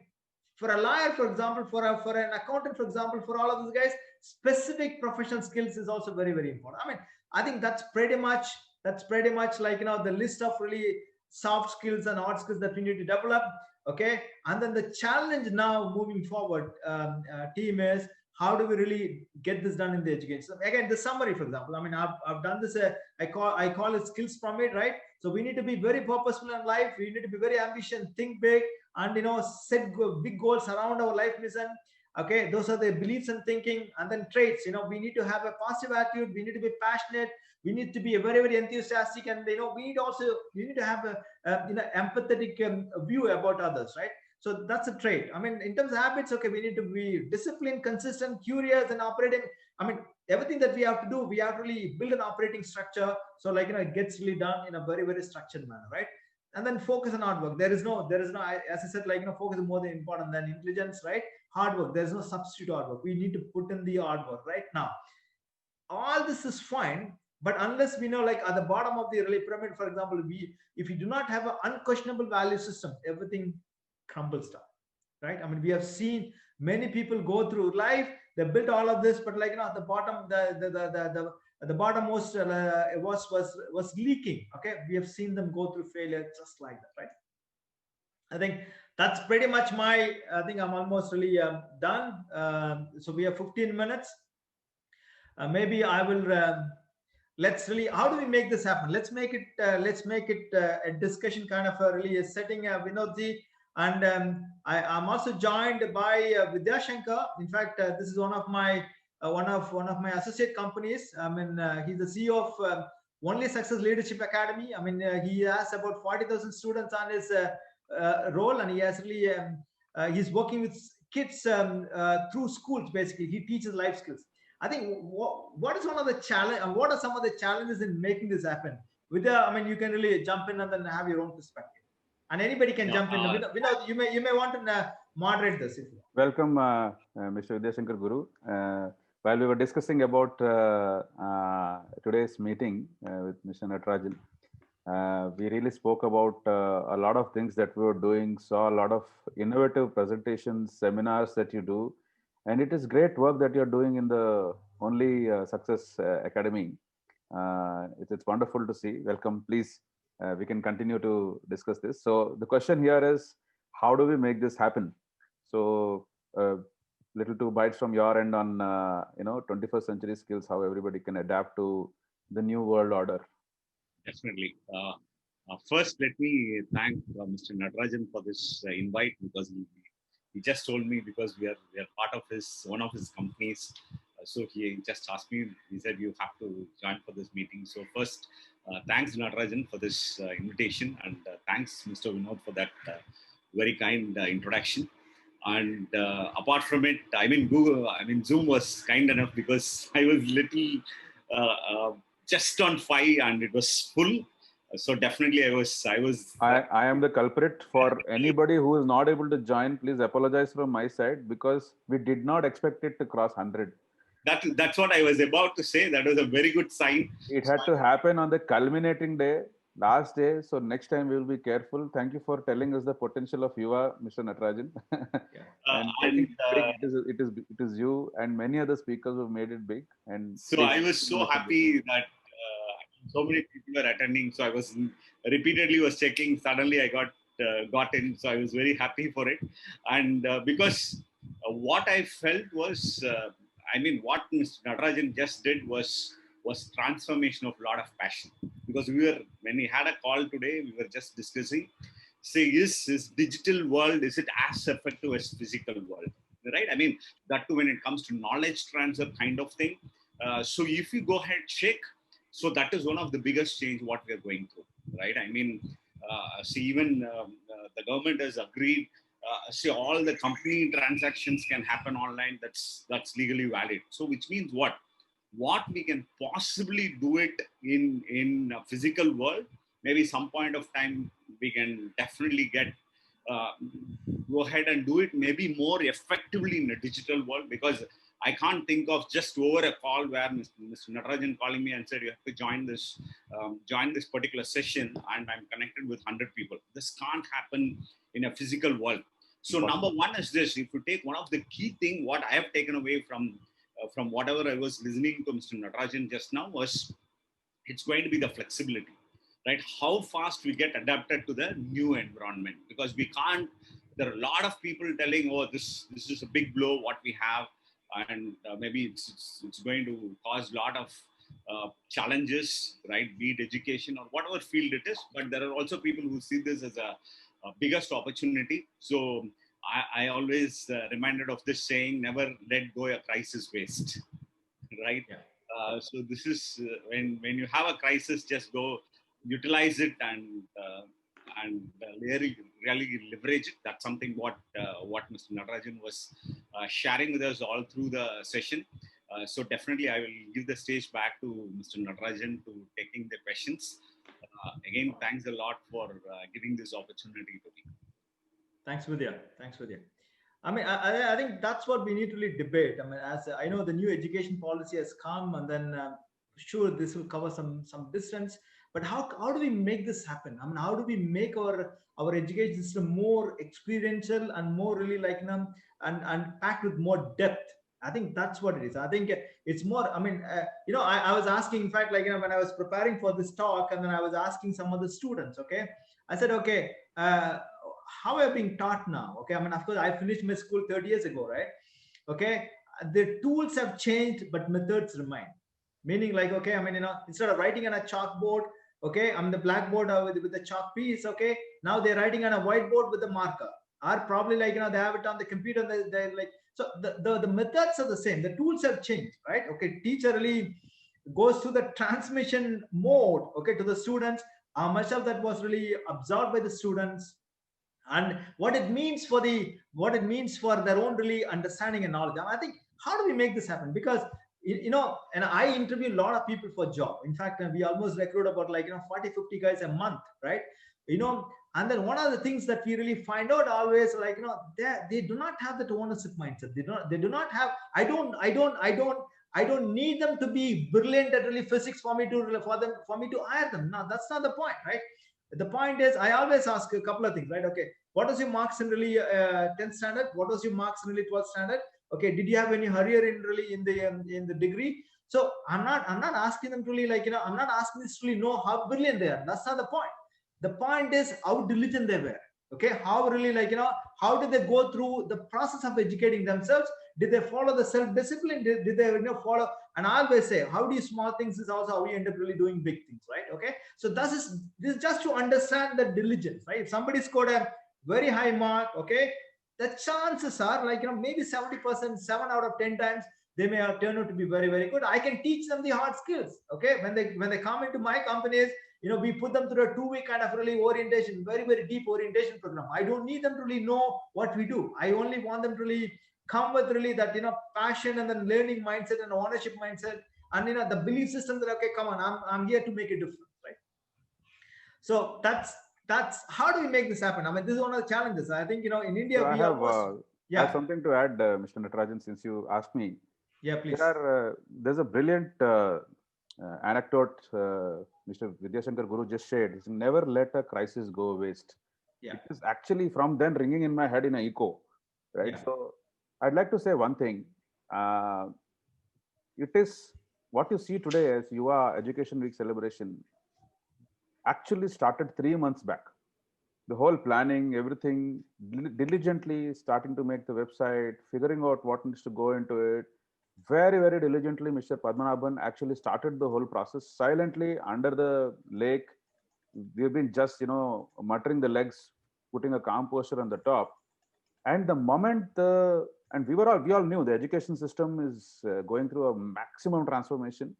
for a lawyer, for example, for an accountant, for example, for all of these guys, specific professional skills is also very, very important. I mean, I think that's pretty much like the list of really soft skills and hard skills that we need to develop. Okay, and then the challenge now moving forward, team, is how do we really get this done in the education? So again, the summary, for example, I mean, I've done this. I call it skills pyramid, right? So we need to be very purposeful in life. We need to be very ambitious, think big, and set big goals around our life mission. Okay, those are the beliefs and thinking, and then traits. We need to have a positive attitude. We need to be passionate. We need to be a very, very enthusiastic, and we need to have a empathetic view about others, right? So that's a trait. I mean, in terms of habits, okay, we need to be disciplined, consistent, curious, and operating. I mean, everything that we have to do, we have to really build an operating structure. So like, it gets really done in a very, very structured manner, right? And then focus on hard work. There is no, as I said, like, focus is more than important than intelligence, right? Hard work. There's no substitute hard work. We need to put in the hard work right now. All this is fine, but unless we know, like at the bottom of the really pyramid, for example, if you do not have an unquestionable value system, everything crumbles down, right? I mean, we have seen many people go through life, they built all of this, but like, at the bottom, the bottommost was leaking. Okay, we have seen them go through failure just like that, right? I think that's pretty much I think I'm almost really done. So we have 15 minutes. Maybe I will. Let's really. How do we make this happen? Let's make it. A discussion kind of really a setting. Vinodji, and I'm also joined by Vidya Shankar. In fact, this is one of my associate companies. I mean, he's the CEO of Only Success Leadership Academy. I mean, he has about 40,000 students on his role, and he has really he's working with kids through schools. Basically, he teaches life skills. I think what is one of the challenge? What are some of the challenges in making this happen? Vidya, I mean, you can really jump in and then have your own perspective, and anybody can jump in. You may want to moderate this if you want. Welcome, Mr. Vidya Shankar Guru. While we were discussing about today's meeting with Mr. Natarajan, we really spoke about a lot of things that we were doing, saw a lot of innovative presentations, seminars that you do, and it is great work that you're doing in the Only Success Academy. It's wonderful to see. Welcome. Please, we can continue to discuss this. So the question here is, how do we make this happen? So little two bites from your end on 21st century skills, how everybody can adapt to the new world order. Definitely. First, let me thank Mr. Natarajan for this invite, because he just told me, because we are part of one of his companies. So he just asked me, he said, you have to join for this meeting. So first, thanks Natarajan for this invitation, and thanks Mr. Vinod for that very kind introduction. And apart from it, Zoom was kind enough, because I was little just on 5 and it was full. So definitely I am the culprit. For anybody who is not able to join, please apologize from my side, because we did not expect it to cross 100. That's what I was about to say. That was a very good sign. It had to happen on the culminating day, last day. So next time we will be careful. Thank you for telling us the potential of Yuva, Mr. Natarajan. It is you and many other speakers who made it big. And so I was so happy that so many people were attending. So I was repeatedly checking. Suddenly I got in. So I was very happy for it. And because what I felt was, what Mr. Natarajan just did was transformation of a lot of passion. Because when we had a call today, we were just discussing, say, is digital world, is it as effective as physical world? Right? I mean, that too when it comes to knowledge transfer kind of thing. So if you go ahead, check. So that is one of the biggest change what we are going through, right? I mean, even the government has agreed. All the company transactions can happen online. That's legally valid. So which means what we can possibly do it in a physical world. Maybe some point of time we can definitely get uh, go ahead and do it maybe more effectively in a digital world, because I can't think of just over a call where Mr. Natarajan calling me and said, you have to join this particular session, and I'm connected with 100 people. This can't happen in a physical world. So number one is this: if you take one of the key thing, what I have taken away from whatever I was listening to Mr. Natarajan just now was, it's going to be the flexibility, right? How fast we get adapted to the new environment, because we can't. There are a lot of people telling, "Oh, this is a big blow what we have, and maybe it's going to cause a lot of challenges, right? Be it education or whatever field it is." But there are also people who see this as a biggest opportunity. So I always reminded of this saying: "Never let go a crisis waste." Right? Yeah. So this is when you have a crisis, just go utilize it and really leverage it. That's something what Mr. Natarajan was sharing with us all through the session. So definitely, I will give the stage back to Mr. Natarajan to taking the questions. Again, thanks a lot for giving this opportunity to me. Thanks, Vidya. Thanks, Vidya. I mean, I think that's what we need to really debate. I mean, as I know, the new education policy has come, and then sure, this will cover some distance. But how do we make this happen? I mean, how do we make our education system more experiential and more really like, and packed with more depth? I think that's what it is. I think it's more. I mean, I was asking, in fact, like, when I was preparing for this talk, and then I was asking some of the students. Okay, I said, okay. How are being taught now? Okay, I mean, of course, I finished my school 30 years ago, right? Okay, the tools have changed, but methods remain. Meaning, like, okay, I mean, instead of writing on a chalkboard, okay, I'm the blackboard with the chalk piece. Okay, now they're writing on a whiteboard with the marker, or probably like, they have it on the computer. They're like, so the methods are the same. The tools have changed, right? Okay, teacher really goes through the transmission mode, okay, to the students. How much of that was really absorbed by the students, and what it means for their own really understanding and knowledge. I think, how do we make this happen? Because and I interview a lot of people for job. In fact, we almost recruit about like 40-50 guys a month, right? And then one of the things that we really find out always, like, they do not have that ownership mindset. They do not have. I don't need them to be brilliant at really physics for me to hire them. No, that's not the point, right? The point is, I always ask a couple of things, right? Okay, what was your marks in really 10th standard? What was your marks in really 12th standard? Okay, did you have any hurrier in really in the degree? So I'm not asking them to really, like, I'm not asking this to really know how brilliant they are. That's not the point. The point is how diligent they were. Okay, how really, like, how did they go through the process of educating themselves? Did they follow the self-discipline? Did they follow? And I always say, how do you small things is also how you end up really doing big things, right? Okay, so this is just to understand the diligence, right? If somebody scored a very high mark, okay, the chances are, like, maybe 70%, 7 out of 10 times, they may have turned out to be very, very good. I can teach them the hard skills. Okay, when they come into my companies, we put them through a 2-week kind of really orientation, very, very deep orientation program. I don't need them to really know what we do. I only want them to really come with really that passion, and then learning mindset and ownership mindset, and the belief system that, okay, come on, I'm here to make a difference, right? So that's how do we make this happen? I mean, this is one of the challenges. I think in India, So we almost I have something to add, Mr. Natarajan, since you asked me. Yeah, please. There's a brilliant anecdote Mr. Vidyashankar Guru just shared. He said, never let a crisis go waste. Yeah. It is actually from then ringing in my head in an echo, right? Yeah. So I'd like to say one thing. It is what you see today as Yuva Education Week celebration actually started 3 months back. The whole planning, everything, diligently starting to make the website, figuring out what needs to go into it. Very, very diligently, Mr. Padmanabhan actually started the whole process silently under the lake. We've been just, muttering the legs, putting a calm posture on the top. And the moment and we all knew the education system is going through a maximum transformation.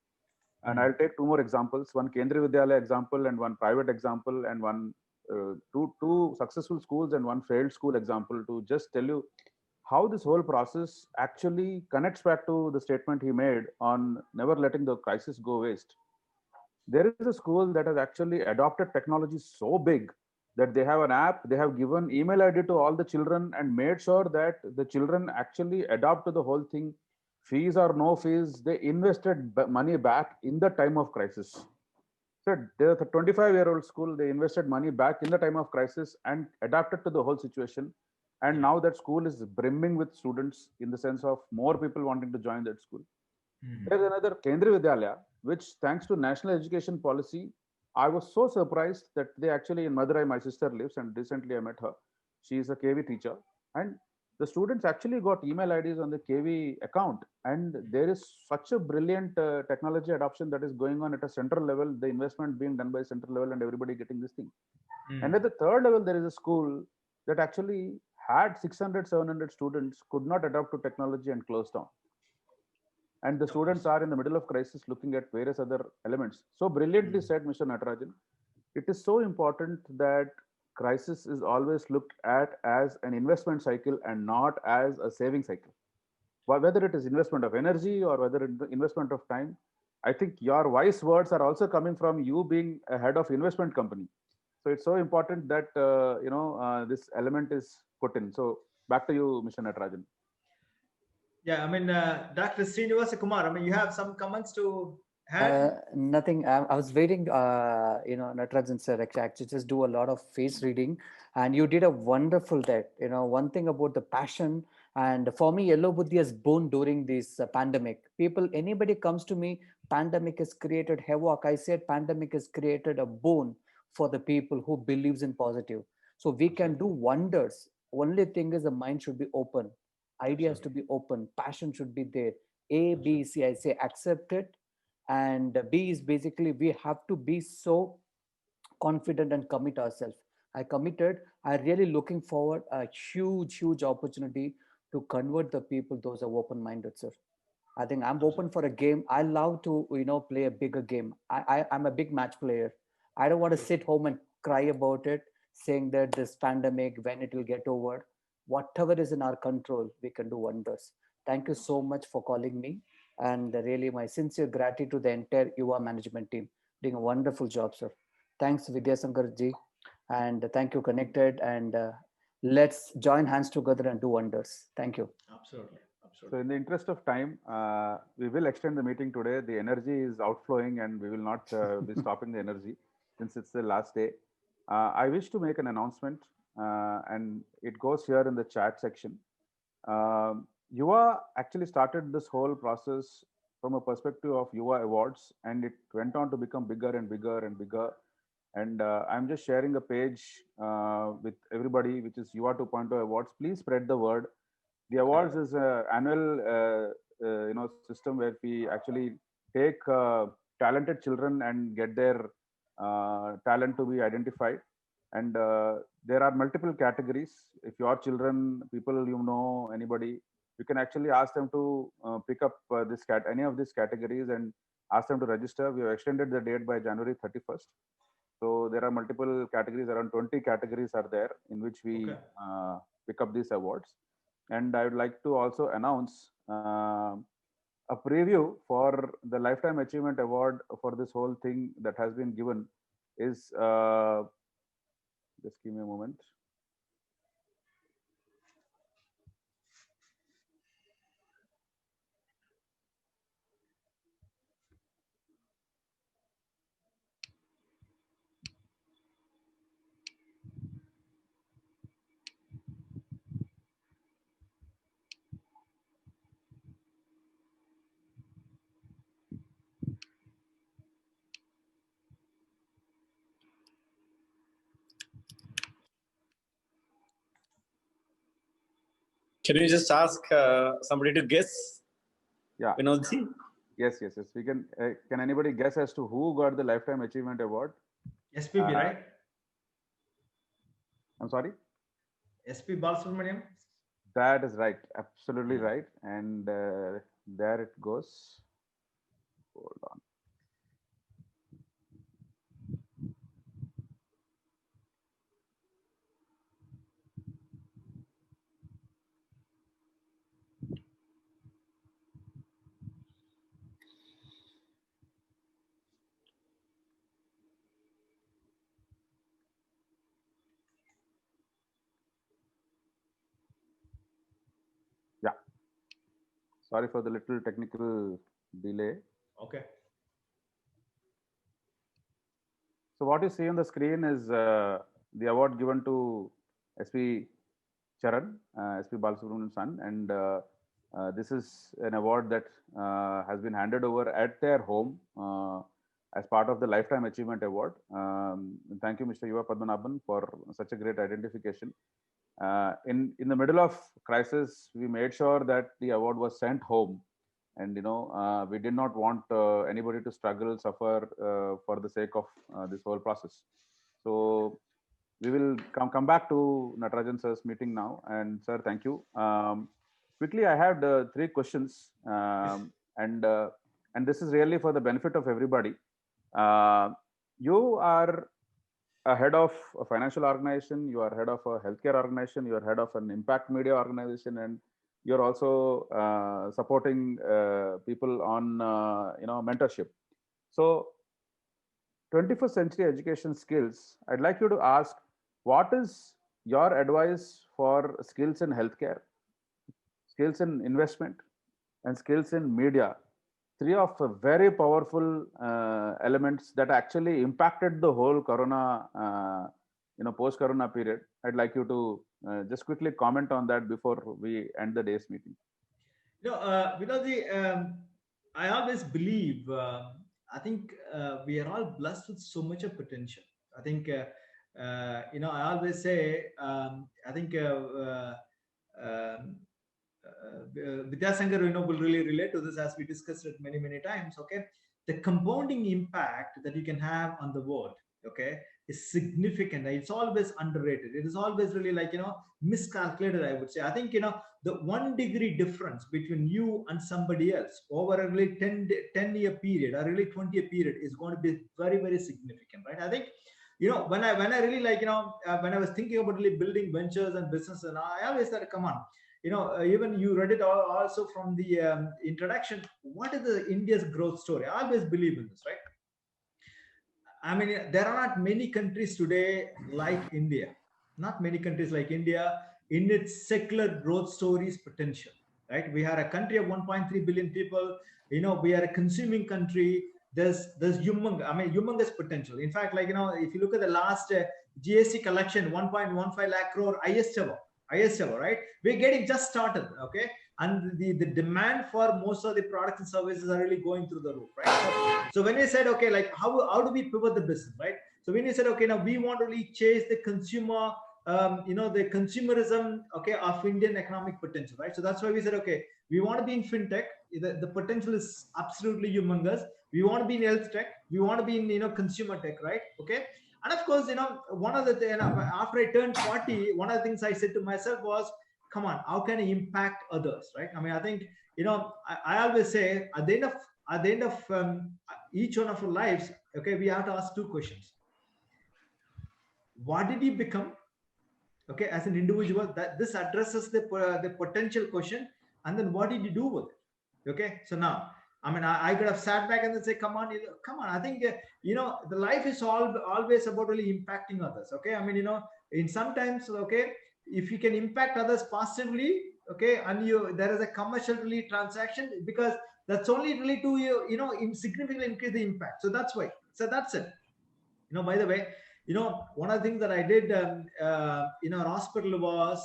And I'll take two more examples, one Kendriya Vidyalaya example and one private example, and one two successful schools and one failed school example, to just tell you how this whole process actually connects back to the statement he made on never letting the crisis go waste. There is a school that has actually adopted technology so big that they have an app, they have given email ID to all the children and made sure that the children actually adapt to the whole thing. Fees or no fees, they invested money back in the time of crisis. So the 25-year-old school, they invested money back in the time of crisis and adapted to the whole situation. And now that school is brimming with students in the sense of more people wanting to join that school. There's another Kendriya Vidyalaya, which thanks to national education policy, I was so surprised that they actually in Madurai, my sister lives, and recently I met her. She is a KV teacher, and the students actually got email IDs on the KV account, and there is such a brilliant technology adoption that is going on at a central level. The investment being done by central level, and everybody getting this thing. And at the third level, there is a school that actually had 600, 700 students, could not adapt to technology and closed down, and the students are in the middle of crisis looking at various other elements. So brilliantly said, Mr. Natarajan. It is so important that crisis is always looked at as an investment cycle and not as a saving cycle. Whether it is investment of energy or whether it is investment of time, I think your wise words are also coming from you being a head of investment company. So it's so important that this element is put in. So back to you, Mr. Natarajan. Yeah, I mean, Dr. Srinivasa Kumar, I mean, you have some comments to add? Nothing. I was waiting, Natarajan sir, actually just do a lot of face reading, and you did a wonderful that. One thing about the passion, and for me, Yellow Buddhi is born during this pandemic. Anybody comes to me, pandemic has created havoc. I said pandemic has created a boon for the people who believes in positive. So we can do wonders. Only thing is the mind should be open. Ideas to be open. Passion should be there. A, B, C. I say accept it, and B is basically we have to be so confident and commit ourselves. I committed. I really looking forward a huge opportunity to convert the people. Those are open minded, sir. I think I'm open for a game. I love to play a bigger game. I'm a big match player. I don't want to sit home and cry about it, saying that this pandemic, when it will get over. Whatever is in our control, we can do wonders. Thank you so much for calling me, and really my sincere gratitude to the entire Yuva management team, doing a wonderful job, sir. Thanks, Vidyasankar ji, and thank you, Connected, and let's join hands together and do wonders. Thank you. Absolutely. So in the interest of time, we will extend the meeting today. The energy is outflowing and we will not be stopping the energy since it's the last day. I wish to make an announcement and it goes here in the chat section. Yuva actually started this whole process from a perspective of Yuva Awards, and it went on to become bigger and bigger and bigger. And I'm just sharing a page with everybody, which is Yuva 2.0 Awards. Please spread the word. The awards is an annual system where we actually take talented children and get their talent to be identified, and there are multiple categories. If your children, people anybody, you can actually ask them to pick up any of these categories and ask them to register. We have extended the date by January 31st. So there are multiple categories, around 20 categories are there in which we pick up these awards. And I would like to also announce a preview for the Lifetime Achievement Award for this whole thing that has been given is, just give me a moment. Can you just ask somebody to guess? Yeah. Vinodji? Yes. We can. Can anybody guess as to who got the Lifetime Achievement Award? SPB, right? I'm sorry? SP Balasubramaniam? That is right. Absolutely right. And there it goes. Hold on. Sorry for the little technical delay. Okay. So what you see on the screen is the award given to SP Charan, SP Balasubramanian's son, and this is an award that has been handed over at their home as part of the Lifetime Achievement Award. Thank you, Mr. Yuva Padmanabhan, for such a great identification. In the middle of crisis, we made sure that the award was sent home, and we did not want anybody to struggle, suffer for the sake of this whole process. So we will come back to Natarajan sir's meeting now. And sir, thank you. Quickly, I had 3 questions, and this is really for the benefit of everybody. You are a head of a financial organization, you are head of a healthcare organization, you are head of an impact media organization, and you're also supporting people on mentorship. So 21st century education skills, I'd like you to ask, what is your advice for skills in healthcare, skills in investment, and skills in media? 3 of very powerful elements that actually impacted the whole corona, post-corona period. I'd like you to just quickly comment on that before we end the day's meeting. I always believe, I think we are all blessed with so much of potential. I think, I always say, I think Vidyasankar, will really relate to this, as we discussed it many, many times. Okay, the compounding impact that you can have on the world, okay, is significant. It's always underrated. It is always really miscalculated, I would say. I think the 1 degree difference between you and somebody else over a really 10-year period or really 20-year period is going to be very, very significant, right? I think when I really when I was thinking about really building ventures and business, and I always said, come on, even you read it also from the introduction. What is the India's growth story? I always believe in this, right? I mean, there are not many countries today like India. Not many countries like India in its secular growth stories potential, right? We are a country of 1.3 billion people. We are a consuming country. There's humongous potential. In fact, if you look at the last GST collection, 1.15 lakh crore, highest ever, right? We're getting just started, okay? And the demand for most of the products and services are really going through the roof, right? So when we said, okay, how do we pivot the business, right? So when we said, okay, now we want to really chase the consumer, the consumerism, okay, of Indian economic potential, right? So that's why we said, okay, we want to be in fintech. The potential is absolutely humongous. We want to be in health tech. We want to be in consumer tech, right? Okay. And of course, one of the after I turned 40, one of the things I said to myself was, come on, how can I impact others, right? I mean, I think I always say at the end of each one of our lives, okay, we have to ask 2 questions. What did you become, okay, as an individual? That this addresses the potential question, and then what did you do with it? Okay, so now, I mean, I could have sat back and then say, come on. I think the life is always about really impacting others. Okay, I mean, in sometimes, okay, if you can impact others positively, okay, and there is a commercial really transaction, because that's only really to significantly increase the impact. So that's why. So that's it. By the way, one of the things that I did in our hospital was,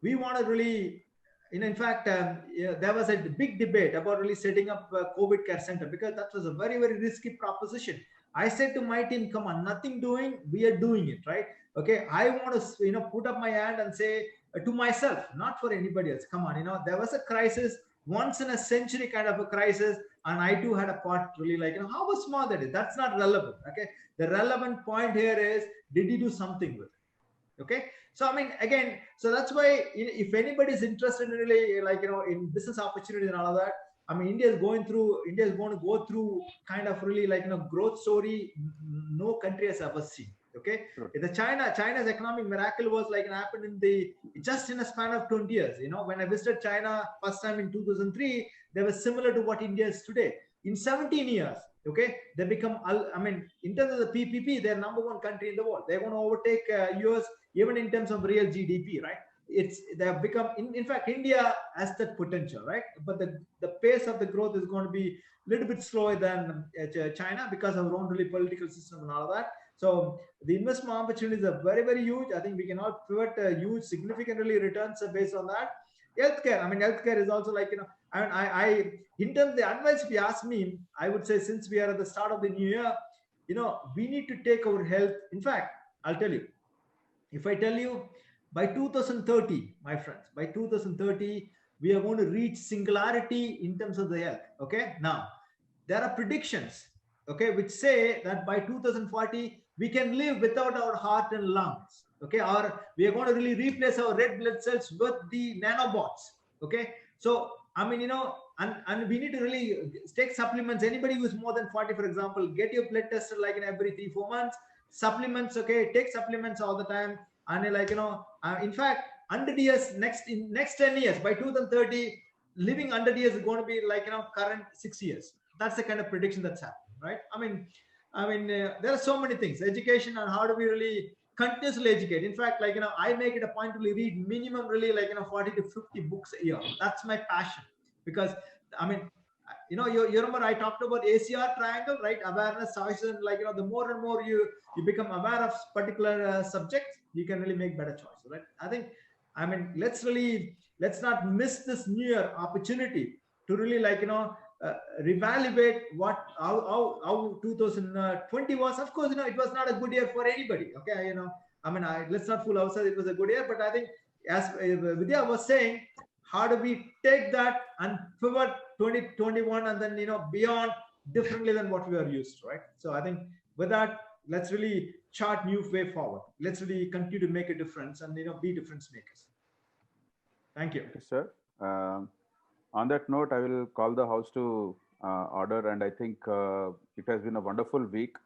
we want to really, in fact, there was a big debate about really setting up a COVID care center, because that was a very, very risky proposition. I said to my team, come on, nothing doing, we are doing it, right? Okay, I want to put up my hand and say to myself, not for anybody else, come on, there was a crisis, once in a century kind of a crisis, and I too had a part really how small that is. That's not relevant. Okay, the relevant point here is, did you do something with it? Okay, so I mean, again, so that's why if anybody is interested in really in business opportunities and all of that, I mean, India is going to go through kind of really growth story no country has ever seen. Okay, sure. China's economic miracle was happened just in a span of 20 years. When I visited China first time in 2003, they were similar to what India is today. In 17 years, okay, they become, I mean, in terms of the PPP, they're #1 country in the world. They're going to overtake US even in terms of real GDP, right? they have become, in fact, India has that potential, right? But the pace of the growth is going to be a little bit slower than China because of our own really political system and all of that. So the investment opportunities are very, very huge. I think we can all pivot huge, significantly returns based on that. Healthcare, I mean, healthcare is also like, I in terms of the advice, if you ask me, I would say, since we are at the start of the new year, we need to take our health. In fact, I'll tell you, if I tell you by 2030, my friends, by 2030, we are going to reach singularity in terms of the health. Okay. Now, there are predictions, okay, which say that by 2040, we can live without our heart and lungs. Okay. Or we are going to really replace our red blood cells with the nanobots. Okay. So, I mean, and we need to really take supplements. Anybody who's more than 40, for example, get your blood tested like in every 3-4 months. Supplements, okay, take supplements all the time. And in fact, 100 years, next 10 years, by 2030, living 100 years is going to be like current 6 years. That's the kind of prediction that's happening, right? I mean, there are so many things. Education, and how do we really continuously educate? In fact, I make it a point to really read minimum really 40 to 50 books a year. That's my passion, because I mean, you remember I talked about ACR triangle, right? Awareness, choices, and the more and more you become aware of particular subjects, you can really make better choices, right? I mean, let's not miss this new year opportunity to really reevaluate how 2020 was. Of course, it was not a good year for anybody. Okay, I mean, let's not fool ourselves. It was a good year, but I think, as Vidya was saying, how do we take that and pivot 2021 and then beyond differently than what we are used to, right? So I think with that, let's really chart new way forward. Let's really continue to make a difference and be difference makers. Thank you. Yes, sir. On that note, I will call the house to order, and I think it has been a wonderful week.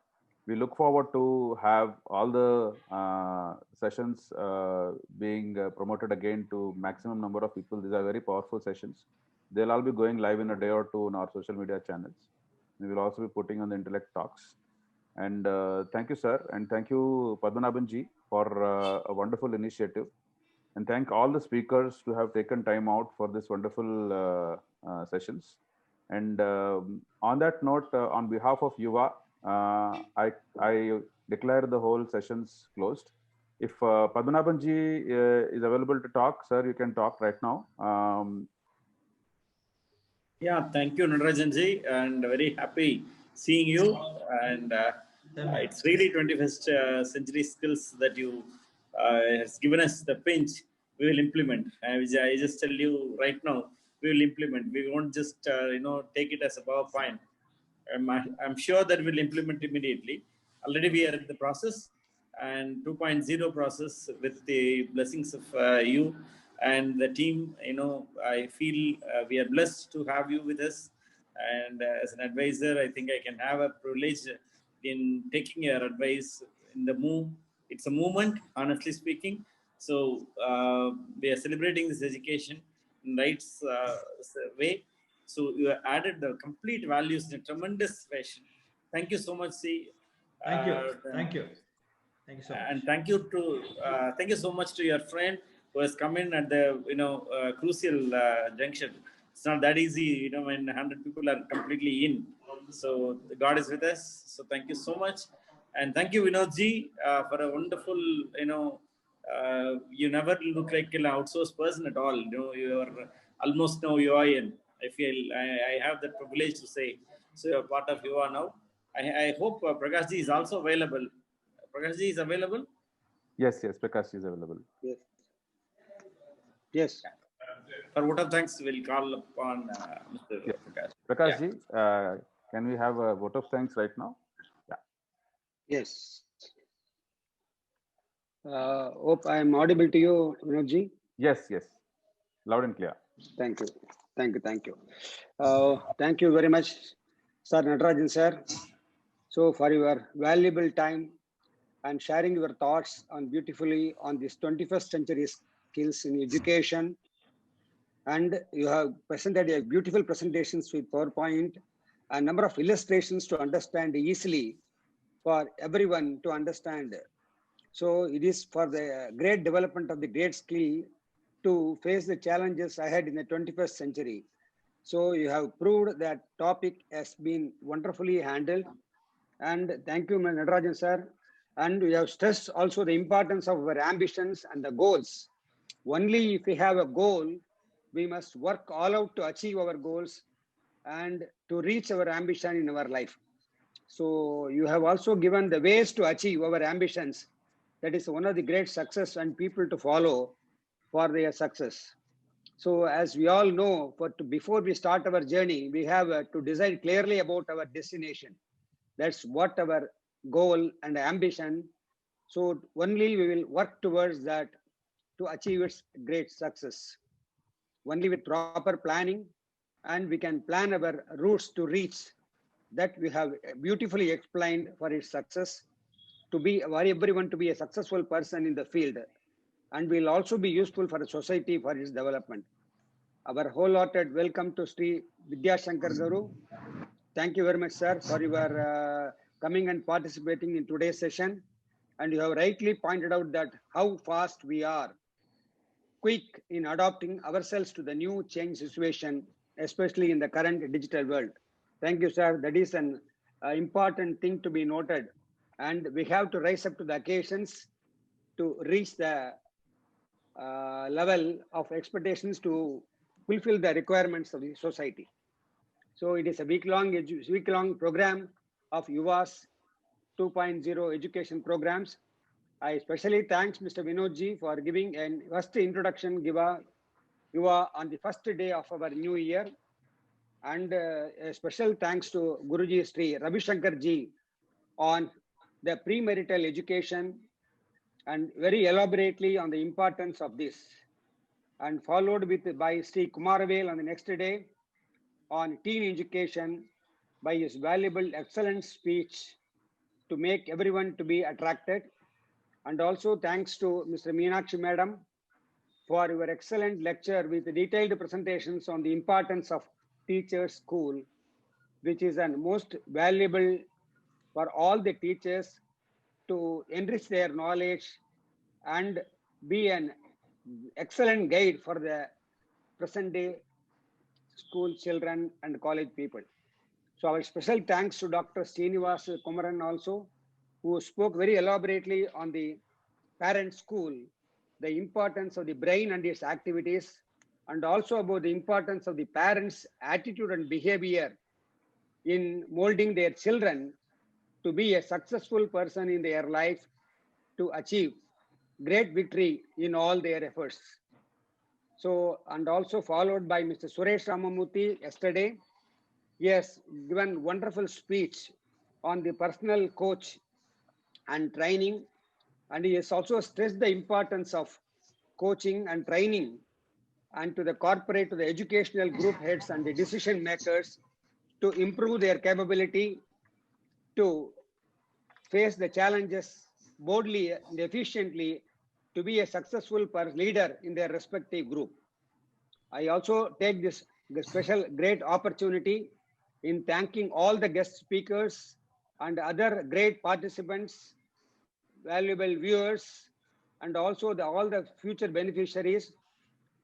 We look forward to have all the sessions being promoted again to maximum number of people. These are very powerful sessions. They'll all be going live in a day or two on our social media channels. We will also be putting on the Intellect Talks. And thank you, sir. And thank you, Padmanabhan ji, for a wonderful initiative. And thank all the speakers to have taken time out for this wonderful sessions. And on that note, on behalf of Yuva, I declare the whole sessions closed. If Padmanabhan ji is available to talk, sir, you can talk right now. Yeah, thank you, Natarajan ji, and very happy seeing you. And it's really 21st century skills that you has given us the pinch. We will implement. I just tell you right now, we will implement. We won't just take it as a PowerPoint. I'm sure that we'll implement immediately. Already we are in the process, and 2.0 process with the blessings of you and the team. I feel we are blessed to have you with us. And as an advisor, I think I can have a privilege in taking your advice in the move. It's a movement, honestly speaking. So we are celebrating this education in rights way. So you have added the complete values in a tremendous fashion. Thank you so much, C. Thank you. Thank you. Thank you so much. And thank you so much to your friend who has come in at the crucial junction. It's not that easy, when 100 people are completely in. So God is with us. So thank you so much, and thank you, Vinod ji, for a wonderful, you never look like an outsourced person at all. You are almost now UIN. I feel I have that privilege to say. So you're part of Yuva now. I hope Prakash ji is also available. Prakash ji is available? Yes, Prakash is available. Yes. Yes. For vote of thanks, we'll call upon Mr. Prakash. Prakash ji, can we have a vote of thanks right now? Yeah. Yes. Hope I am audible to you, Vinod ji. Yes. Loud and clear. Thank you. Thank you very much, Sir Natarajan sir. So for your valuable time and sharing your thoughts on beautifully on this 21st century skills in education. And you have presented a beautiful presentations with PowerPoint and number of illustrations to understand easily for everyone to understand. So it is for the great development of the great skill to face the challenges ahead in the 21st century. So you have proved that topic has been wonderfully handled. And thank you, Natarajan sir. And we have stressed also the importance of our ambitions and the goals. Only if we have a goal, we must work all out to achieve our goals and to reach our ambition in our life. So you have also given the ways to achieve our ambitions. That is one of the great success and people to follow for their success. So as we all know, before we start our journey, we have to decide clearly about our destination. That's what our goal and ambition. So only we will work towards that to achieve its great success. Only with proper planning, and we can plan our routes to reach that we have beautifully explained for its success to be for everyone to be a successful person in the field, and will also be useful for the society for its development. Our wholehearted welcome to Sri Vidya Shankar Garu. Thank you very much, sir, for your coming and participating in today's session. And you have rightly pointed out that how fast we are quick in adapting ourselves to the new change situation, especially in the current digital world. Thank you, sir. That is an important thing to be noted. And we have to rise up to the occasions to reach the level of expectations to fulfill the requirements of the society. So it is a week-long program of Yuva's 2.0 education programs. I especially thanks Mr. Vinodji for giving an first introduction Yuva on the first day of our new year. And a special thanks to Guruji Sri Ravi Shankar ji on the premarital education and very elaborately on the importance of this. And followed by Sri Kumaravel on the next day on teen education by his valuable, excellent speech to make everyone to be attracted. And also thanks to Mr. Meenakshi Madam for your excellent lecture with detailed presentations on the importance of teachers' school, which is an most valuable for all the teachers to enrich their knowledge and be an excellent guide for the present day school children and college people. So our special thanks to Dr. Srinivas Kumaran also, who spoke very elaborately on the parent school, the importance of the brain and its activities, and also about the importance of the parents' attitude and behavior in molding their children to be a successful person in their life to achieve great victory in all their efforts. So, and also followed by Mr. Suresh Ramamurthy yesterday. He has given wonderful speech on the personal coach and training, and he has also stressed the importance of coaching and training and to the corporate, to the educational group heads and the decision makers to improve their capability to face the challenges boldly and efficiently to be a successful leader in their respective group. I also take this special great opportunity in thanking all the guest speakers and other great participants, valuable viewers, and also all the future beneficiaries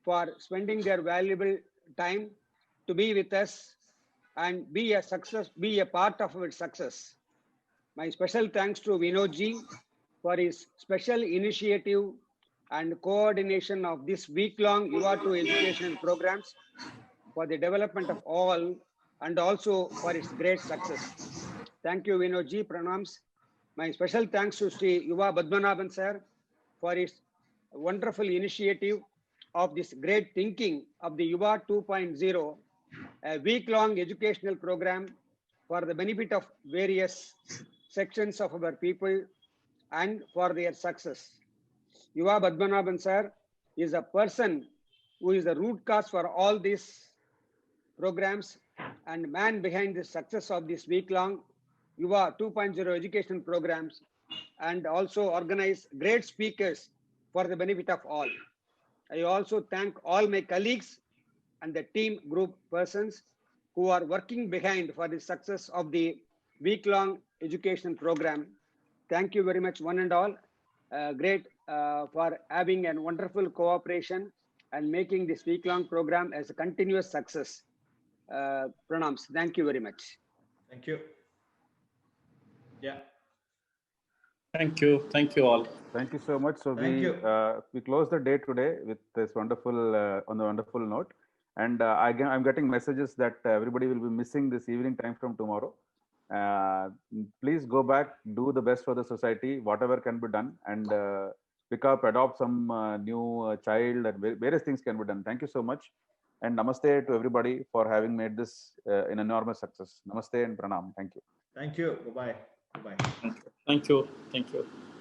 for spending their valuable time to be with us and be a part of our success. My special thanks to Vinodji for his special initiative and coordination of this week-long Yuva to educational programs for the development of all and also for its great success. Thank you, Vinodji. Pranams. My special thanks to Sri Yuva Badmanabhan sir for his wonderful initiative of this great thinking of the Yuva 2.0, a week-long educational program for the benefit of various sections of our people and for their success. Yuva Badmanabhan sir is a person who is the root cause for all these programs and man behind the success of this week-long Yuva 2.0 education programs, and also organize great speakers for the benefit of all. I also thank all my colleagues and the team group persons who are working behind for the success of the week-long education program. Thank you very much, one and all. Great for having a wonderful cooperation and making this week-long program as a continuous success. Pranams. Thank you very much. Thank you. Yeah. Thank you. Thank you all. Thank you so much. So Thank you. we close the day today with this wonderful on the wonderful note. And I'm getting messages that everybody will be missing this evening time from tomorrow. Please go back, do the best for the society, whatever can be done, and pick up, adopt some new child, and various things can be done. Thank you so much. And namaste to everybody for having made this an enormous success. Namaste and pranam. Thank you. Thank you. Bye-bye. Bye-bye. Thank you. Thank you.